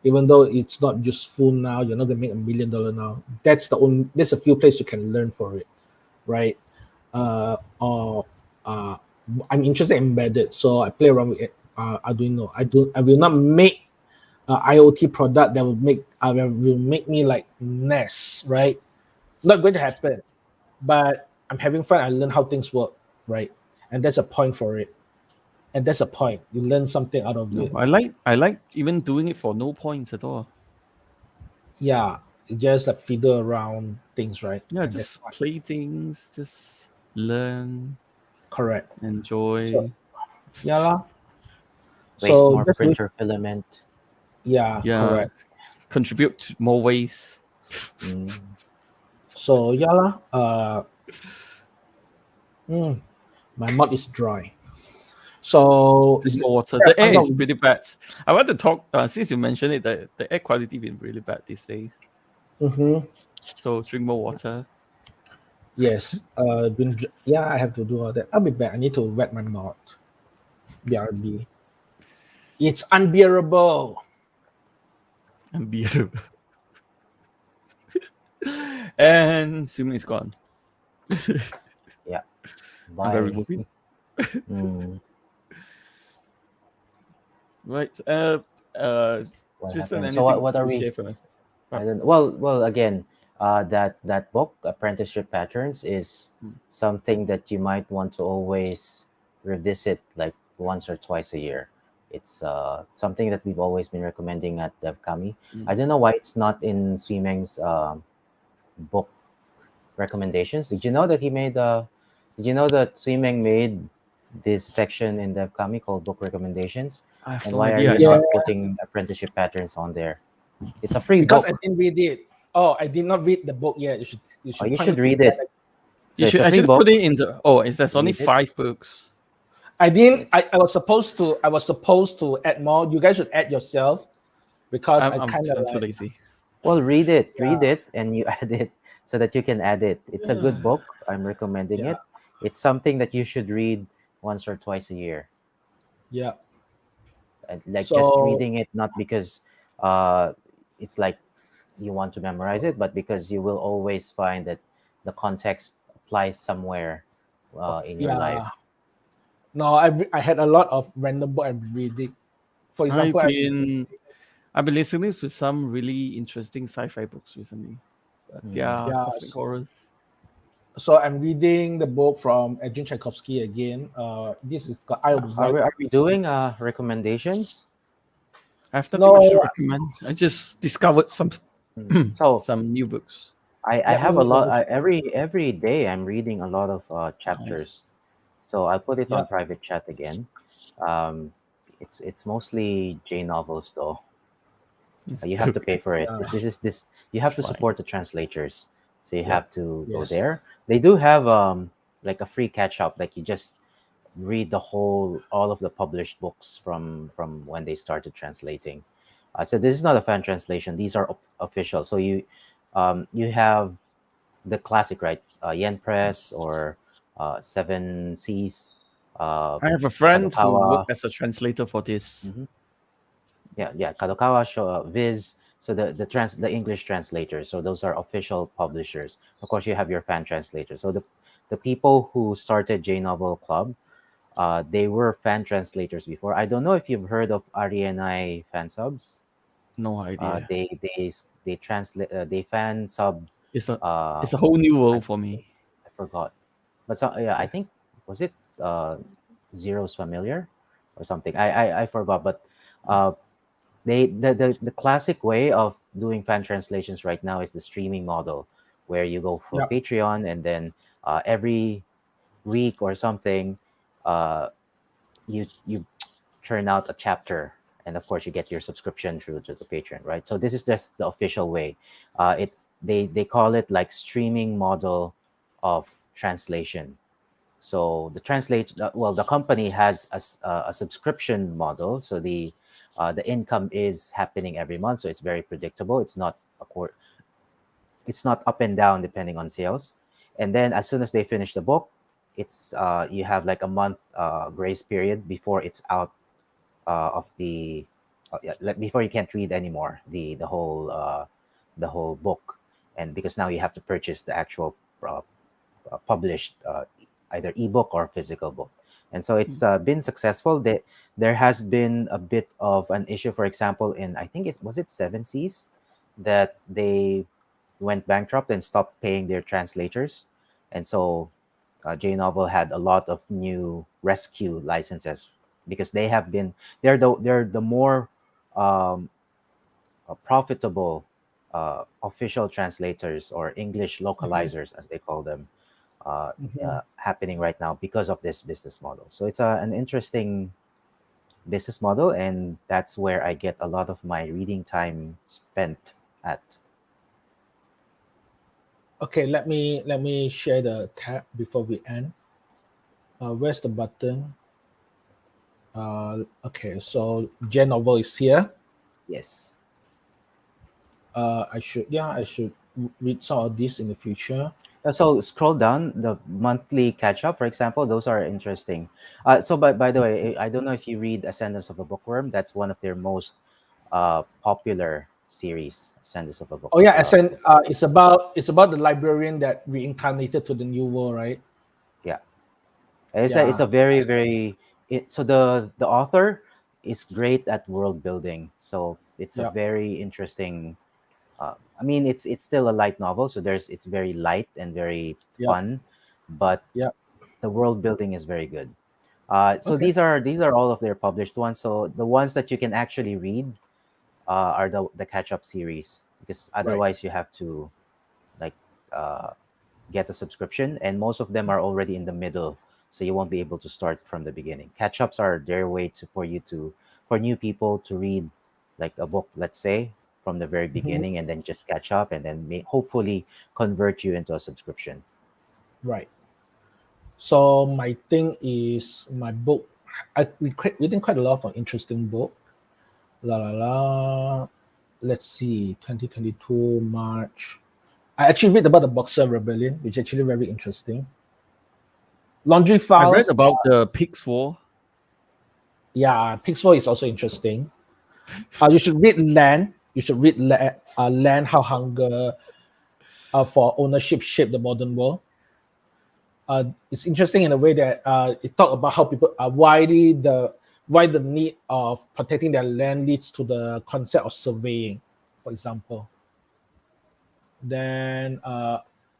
[SPEAKER 2] Even though it's not useful now, you're not gonna make $1 million now. There's a few places you can learn for it, right? Or I'm interested in embedded, so I play around with it. Arduino. I will not make IoT product that will make me like NES, right? Not going to happen. But I'm having fun. I learn how things work, right? And that's a point for it. And that's a point. You learn something out of it.
[SPEAKER 1] I like even doing it for no points at all.
[SPEAKER 2] Yeah, just like fiddle around things, right?
[SPEAKER 1] Yeah,
[SPEAKER 2] And
[SPEAKER 1] just
[SPEAKER 2] that's
[SPEAKER 1] play things, just learn,
[SPEAKER 2] correct.
[SPEAKER 1] enjoy.
[SPEAKER 2] So, yeah lah.
[SPEAKER 3] Waste more printer filament.
[SPEAKER 2] Yeah,
[SPEAKER 1] Yeah,
[SPEAKER 2] correct.
[SPEAKER 1] contribute to more ways.
[SPEAKER 3] Mm.
[SPEAKER 2] So yeah lah. My mouth is dry. So
[SPEAKER 1] Drink
[SPEAKER 2] is
[SPEAKER 1] more water.
[SPEAKER 2] yeah,
[SPEAKER 1] The air
[SPEAKER 2] no,
[SPEAKER 1] is pretty bad. I want to talk since you mentioned it. The air quality been really bad these days.
[SPEAKER 2] mm-hmm.
[SPEAKER 1] So drink more water.
[SPEAKER 2] Yes. Yeah, I have to do all that. I'll be back. I need to wet my mouth. BRB. It's unbearable.
[SPEAKER 1] And beer. And swimming is gone.
[SPEAKER 3] Yeah.
[SPEAKER 1] I'm very
[SPEAKER 3] Bye.
[SPEAKER 1] moving.
[SPEAKER 3] Mm.
[SPEAKER 1] Right.
[SPEAKER 3] What
[SPEAKER 1] Tristan,
[SPEAKER 3] happened? So what,
[SPEAKER 1] anything
[SPEAKER 3] what are
[SPEAKER 1] to
[SPEAKER 3] we?
[SPEAKER 1] share from us?
[SPEAKER 3] I don't. Well. Again, that book, Apprenticeship Patterns, is
[SPEAKER 1] Mm.
[SPEAKER 3] something that you might want to always revisit, like once or twice a year. It's something that we've always been recommending at DevKami. I don't know why it's not in Swimeng's book recommendations. Did you know that he made? Did you know that Swimeng made this section in DevKami called book recommendations?
[SPEAKER 1] I have
[SPEAKER 3] And
[SPEAKER 1] no
[SPEAKER 3] why are
[SPEAKER 1] idea.
[SPEAKER 3] you
[SPEAKER 1] I
[SPEAKER 2] Yeah,
[SPEAKER 3] not
[SPEAKER 1] see.
[SPEAKER 3] putting Apprenticeship Patterns on there? It's a free
[SPEAKER 2] because I
[SPEAKER 3] book.
[SPEAKER 2] didn't read it. Oh, I did not read the book yet. You
[SPEAKER 3] Oh,
[SPEAKER 2] should
[SPEAKER 3] you
[SPEAKER 2] point me
[SPEAKER 3] should
[SPEAKER 2] to
[SPEAKER 3] read
[SPEAKER 2] that.
[SPEAKER 3] it. So
[SPEAKER 1] You
[SPEAKER 3] it's
[SPEAKER 1] should
[SPEAKER 3] a free
[SPEAKER 1] actually put
[SPEAKER 3] book.
[SPEAKER 1] it in the. Oh, is there's only
[SPEAKER 3] Read it.
[SPEAKER 1] 5 books?
[SPEAKER 2] I didn't.
[SPEAKER 3] Yes.
[SPEAKER 2] I was supposed to. I was supposed to add more. You guys should add yourself because I kind of
[SPEAKER 1] I'm too
[SPEAKER 2] like.
[SPEAKER 1] lazy.
[SPEAKER 3] Well, read it.
[SPEAKER 2] Yeah,
[SPEAKER 3] Read it, and you add it so that you can add it. It's a good book. I'm recommending
[SPEAKER 2] yeah,
[SPEAKER 3] it. It's something that you should read once or twice a year.
[SPEAKER 2] yeah.
[SPEAKER 3] And like just
[SPEAKER 2] So
[SPEAKER 3] reading it, not because uh, it's like you want to memorize it, but because you will always find that the context applies somewhere in your life.
[SPEAKER 2] yeah. No, I had a lot of random book I'm reading. For
[SPEAKER 1] I've
[SPEAKER 2] example,
[SPEAKER 1] been I've been listening to some really interesting sci-fi books recently. They
[SPEAKER 3] Mm.
[SPEAKER 1] are
[SPEAKER 2] yeah.
[SPEAKER 1] cosmic horrors.
[SPEAKER 2] So I'm reading the book from Edwin Tchaikovsky again. This is I
[SPEAKER 3] Are
[SPEAKER 2] write.
[SPEAKER 3] we doing recommendations?
[SPEAKER 1] I have nothing much to
[SPEAKER 2] No,
[SPEAKER 1] recommend. I just discovered some
[SPEAKER 3] So
[SPEAKER 1] some new books.
[SPEAKER 3] I
[SPEAKER 2] let
[SPEAKER 3] have a
[SPEAKER 2] me.
[SPEAKER 3] lot. Every day I'm reading a lot of
[SPEAKER 1] Nice.
[SPEAKER 3] chapters. So I put it
[SPEAKER 2] Yeah,
[SPEAKER 3] on private chat again. Um, it's mostly J novels though. You have to pay for it.
[SPEAKER 2] yeah,
[SPEAKER 3] This you
[SPEAKER 1] It's
[SPEAKER 3] have to
[SPEAKER 1] fine.
[SPEAKER 3] support the translators, so you
[SPEAKER 2] yeah.
[SPEAKER 3] have to go
[SPEAKER 2] Yes.
[SPEAKER 3] there. They do have like a free catch up. Like you just read the whole all of the published books from when they started translating. So this is not a fan translation. These are official. So you have the classic, right? Yen Press or Seven Seas, uh,
[SPEAKER 1] I have a friend who
[SPEAKER 3] Kadokawa.
[SPEAKER 1] worked as a translator for this.
[SPEAKER 3] Mhm. Yeah, Kadokawa, Viz. So the English translators. So those are official publishers. Of course, you have your fan translators. So the people who started J Novel Club, they were fan translators before. I don't know if you've heard of RENI fan subs.
[SPEAKER 1] No idea.
[SPEAKER 3] They translate they fan sub.
[SPEAKER 1] It's a
[SPEAKER 3] Uh,
[SPEAKER 1] it's a whole new
[SPEAKER 3] I,
[SPEAKER 1] world for me.
[SPEAKER 3] I forgot, but yeah, I
[SPEAKER 1] Yeah.
[SPEAKER 3] think was it Zero's Familiar or something. I forgot, but uh, the classic way of doing fan translations right now is the streaming model, where you go for
[SPEAKER 2] Yeah.
[SPEAKER 3] Patreon and then every week or something, uh, you churn out a chapter, and of course you get your subscription through to the Patreon, right? So this is just the official way. It they call it like streaming model of translation. So the company has a subscription model. So the income is happening every month, so it's very predictable. It's not up and down depending on sales. And then as soon as they finish the book, it's you have like a month grace period before it's out of the yeah, like before you can't read anymore the whole book, and because now you have to purchase the actual uh, published either ebook or physical book. And so it's been successful. There has been a bit of an issue, for example, in I think it Seven Seas, that they went bankrupt and stopped paying their translators, and so J Novel had a lot of new rescue licenses because they're the more um, profitable official translators or English
[SPEAKER 2] Mhm.
[SPEAKER 3] localizers, as they call them,
[SPEAKER 2] Mhm.
[SPEAKER 3] happening right now because of this business model. So it's an interesting business model, and that's where I get a lot of my reading time spent at.
[SPEAKER 2] Okay, let me share the tab before we end. Where's the button? Okay, so Gen Novel is here.
[SPEAKER 3] Yes.
[SPEAKER 2] I should read some of this in the future.
[SPEAKER 3] So scroll down the monthly catch up, for example. Those are interesting. So by the way, I don't know if you read Ascendance of a Bookworm. That's one of their most popular series, Ascendance of a Book.
[SPEAKER 2] Oh yeah, Ascend. It's about the librarian that reincarnated to the new world, right?
[SPEAKER 3] Yeah, it's
[SPEAKER 2] Yeah,
[SPEAKER 3] a very very so the author is great at world building. So it's a
[SPEAKER 2] yeah,
[SPEAKER 3] very interesting. I mean, it's still a light novel, so it's very light and very
[SPEAKER 2] yeah,
[SPEAKER 3] fun, but
[SPEAKER 2] yeah.
[SPEAKER 3] the world building is very good. So
[SPEAKER 2] Okay,
[SPEAKER 3] these are all of their published ones. So the ones that you can actually read are the catch up series, because
[SPEAKER 2] right.
[SPEAKER 3] otherwise you have to like uh, get a subscription, and most of them are already in the middle, so you won't be able to start from the beginning. Catch ups are their way for new people to read like a book, let's say, from the very
[SPEAKER 2] Mhm.
[SPEAKER 3] beginning, and then just catch up, and then hopefully convert you into a subscription.
[SPEAKER 2] Right. So my thing is my book. Reading quite a lot of interesting book. La la la. Let's see. 2022 March. I actually read about the Boxer Rebellion, which is actually very interesting. Laundry
[SPEAKER 1] I read
[SPEAKER 2] Files.
[SPEAKER 1] about the Pig's War.
[SPEAKER 2] Yeah, Pixel is also interesting. You should read Land. You should read Land, How Hunger for Ownership Shaped the Modern World. It's interesting in a way that it talk about how people why the need of protecting their land leads to the concept of surveying, for example. Then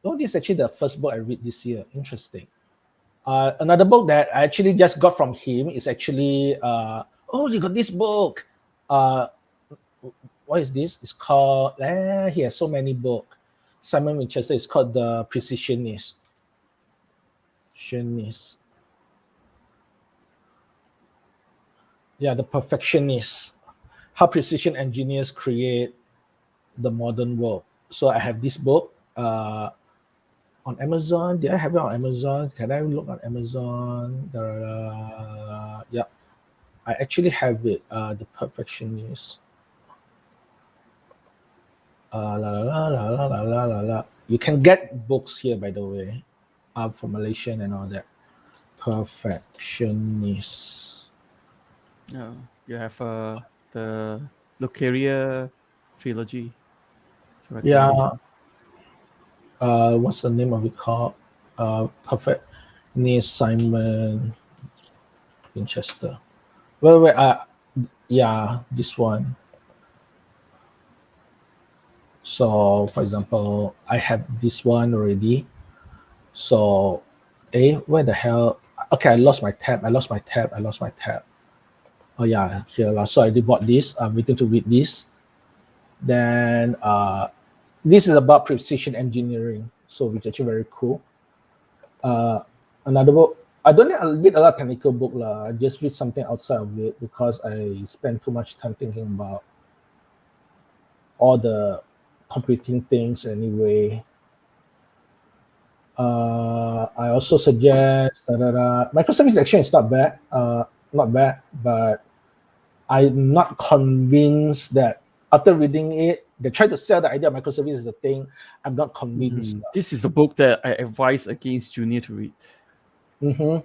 [SPEAKER 2] this is actually the first book I read this year. Interesting. Another book that I actually just got from him is actually you got this book. Uh, what is this? It's called. He has so many books. Simon Winchester. It's called The Precisionist. Yeah, The Perfectionist. How precision engineers create the modern world. So I have this book on Amazon. Did I have it on Amazon? Can I look on Amazon? Yeah, I actually have it. The Perfectionist. La, la, la, la, la, la, la, la. You can get books here, by the way, for Malaysian and all that. Perfectionist.
[SPEAKER 1] You have the Lucaria trilogy. It's a
[SPEAKER 2] Yeah.
[SPEAKER 1] recommendation.
[SPEAKER 2] What's the name of it called? Perfectionist Simon Winchester. Wait. Yeah, this one. So, for example, I have this one already. So, where the hell? Okay, I lost my tab. Oh yeah, here. So I already bought this. I'm waiting to read this. Then this is about precision engineering, so which is actually very cool. Another book. I don't read a lot of technical book lah. I just read something outside of it because I spend too much time thinking about all the computing things anyway. I also suggest microservice action is not bad. But I'm not convinced that after reading it, they try to sell the idea of microservice is the thing. I'm not convinced.
[SPEAKER 1] This is a book that I advise against junior to read.
[SPEAKER 2] Mm-hmm.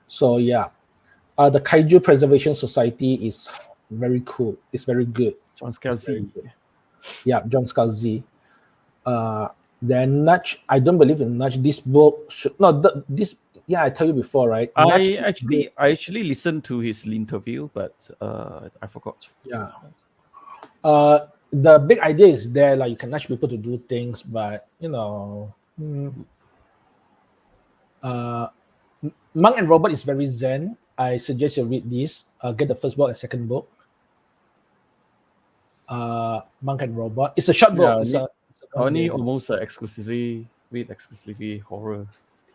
[SPEAKER 2] So yeah, the Kaiju Preservation Society is very cool. It's very good.
[SPEAKER 1] John Scalzi.
[SPEAKER 2] Yeah, John Scalzi. Then Nudge. I don't believe in Nudge. This book should not this. Yeah, I tell you before, right? Nudge
[SPEAKER 1] I actually listened to his interview, but I forgot.
[SPEAKER 2] Yeah. The big idea is there, like you can nudge people to do things, but Monk and Robot is very zen. I suggest you read this. Get the first book and second book. Monk and Robot. It's a short book.
[SPEAKER 1] Yeah,
[SPEAKER 2] It's a
[SPEAKER 1] only
[SPEAKER 2] book.
[SPEAKER 1] almost exclusively horror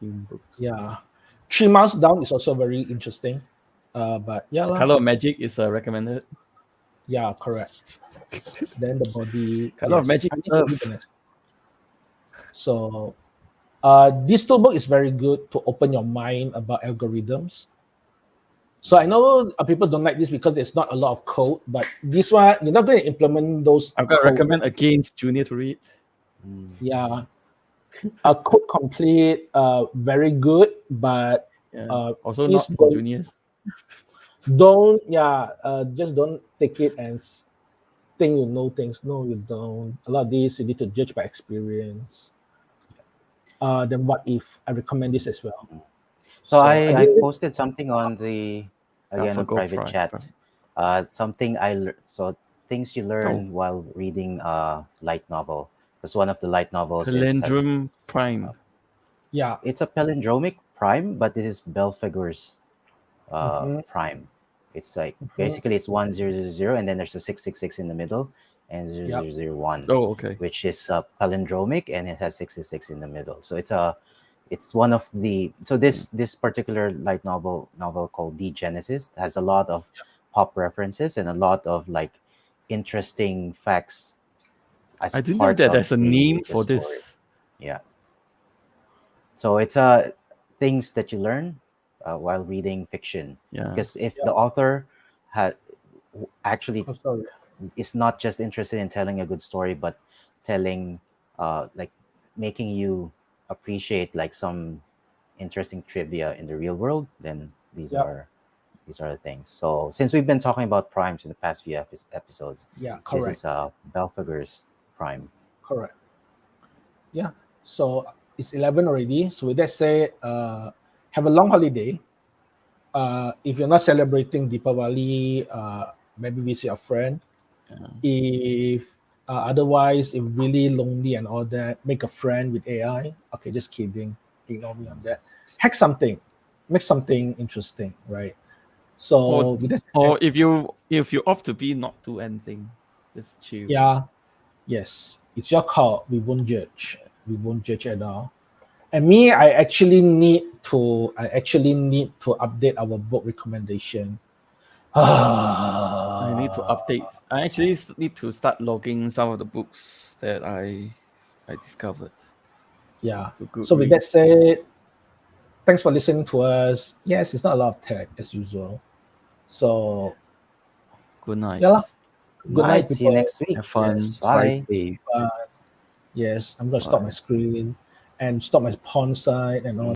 [SPEAKER 1] themed books.
[SPEAKER 2] Yeah. 3 Miles Down is also very interesting. But yeah, lah.
[SPEAKER 1] Color of Magic is recommended.
[SPEAKER 2] Yeah, correct. Then the body.
[SPEAKER 1] Color of
[SPEAKER 2] yes,
[SPEAKER 1] Magic
[SPEAKER 2] I need to read
[SPEAKER 1] Earth.
[SPEAKER 2] the next. So, this toolbook is very good to open your mind about algorithms. So I know people don't like this because there's not a lot of code, but this one you're not going to implement those.
[SPEAKER 1] I'm gonna
[SPEAKER 2] code.
[SPEAKER 1] recommend against Junior to read.
[SPEAKER 2] Yeah, a code complete, very good, but
[SPEAKER 1] Yeah. Also
[SPEAKER 2] please
[SPEAKER 1] not for juniors.
[SPEAKER 2] don't just don't take it and think you know things. No, you don't. A lot of these you need to judge by experience. Then what if I recommend this as well?
[SPEAKER 3] So I
[SPEAKER 2] again,
[SPEAKER 3] posted something on the again on
[SPEAKER 1] AlphaGo
[SPEAKER 3] private
[SPEAKER 1] Prime.
[SPEAKER 3] chat. Something so things you learn while reading light novel, because one of the light novels has,
[SPEAKER 1] Palindrome Prime.
[SPEAKER 2] yeah,
[SPEAKER 3] it's a palindromic prime, but this is Belfegor's
[SPEAKER 2] Mhm.
[SPEAKER 3] prime. It's like basically it's 1000, and then there's a 666 in the middle, and 0001,
[SPEAKER 1] Oh, okay.
[SPEAKER 3] which is palindromic, and it has 66 in the middle. So it's one of the this particular light novel called The Genesis has a lot of pop references and a lot of like interesting facts as
[SPEAKER 1] I didn't know
[SPEAKER 3] part
[SPEAKER 1] that
[SPEAKER 3] of
[SPEAKER 1] there's a name
[SPEAKER 3] the
[SPEAKER 1] for
[SPEAKER 3] story.
[SPEAKER 1] this.
[SPEAKER 3] Yeah. So it's things that you learn while reading fiction.
[SPEAKER 1] Yeah.
[SPEAKER 3] Because if the author had actually
[SPEAKER 2] Oh, sorry.
[SPEAKER 3] is not just interested in telling a good story, but telling like making you appreciate like some interesting trivia in the real world, then these are the things. So since we've been talking about primes in the past few episodes,
[SPEAKER 2] Yeah,
[SPEAKER 3] this
[SPEAKER 2] correct.
[SPEAKER 3] is Belfegor's prime.
[SPEAKER 2] Correct. Yeah. So it's 11 already. So with that said, have a long holiday. If you're not celebrating Deepavali, maybe visit a friend.
[SPEAKER 1] Yeah.
[SPEAKER 2] If otherwise, if really lonely and all that, make a friend with AI. Okay, just kidding. Ignore me on that. Hack something, make something interesting, right? So with that
[SPEAKER 1] Or
[SPEAKER 2] said,
[SPEAKER 1] if you opt to be not do anything, just chill.
[SPEAKER 2] yeah, yes, it's your call. We won't judge. We won't judge at all. And me, I actually need to update our book recommendation.
[SPEAKER 1] I need to update. I actually need to start logging some of the books that I discovered.
[SPEAKER 2] Yeah.
[SPEAKER 1] To
[SPEAKER 2] So with that said, thanks for listening to us. Yes, it's not a lot of tech as usual. So
[SPEAKER 1] good night.
[SPEAKER 2] yeah, good night,
[SPEAKER 3] See you
[SPEAKER 2] people.
[SPEAKER 3] next week.
[SPEAKER 1] Have fun.
[SPEAKER 2] Yes.
[SPEAKER 3] Bye.
[SPEAKER 1] Stay safe.
[SPEAKER 2] Yes, I'm gonna stop my screen and stop my pawn site and all.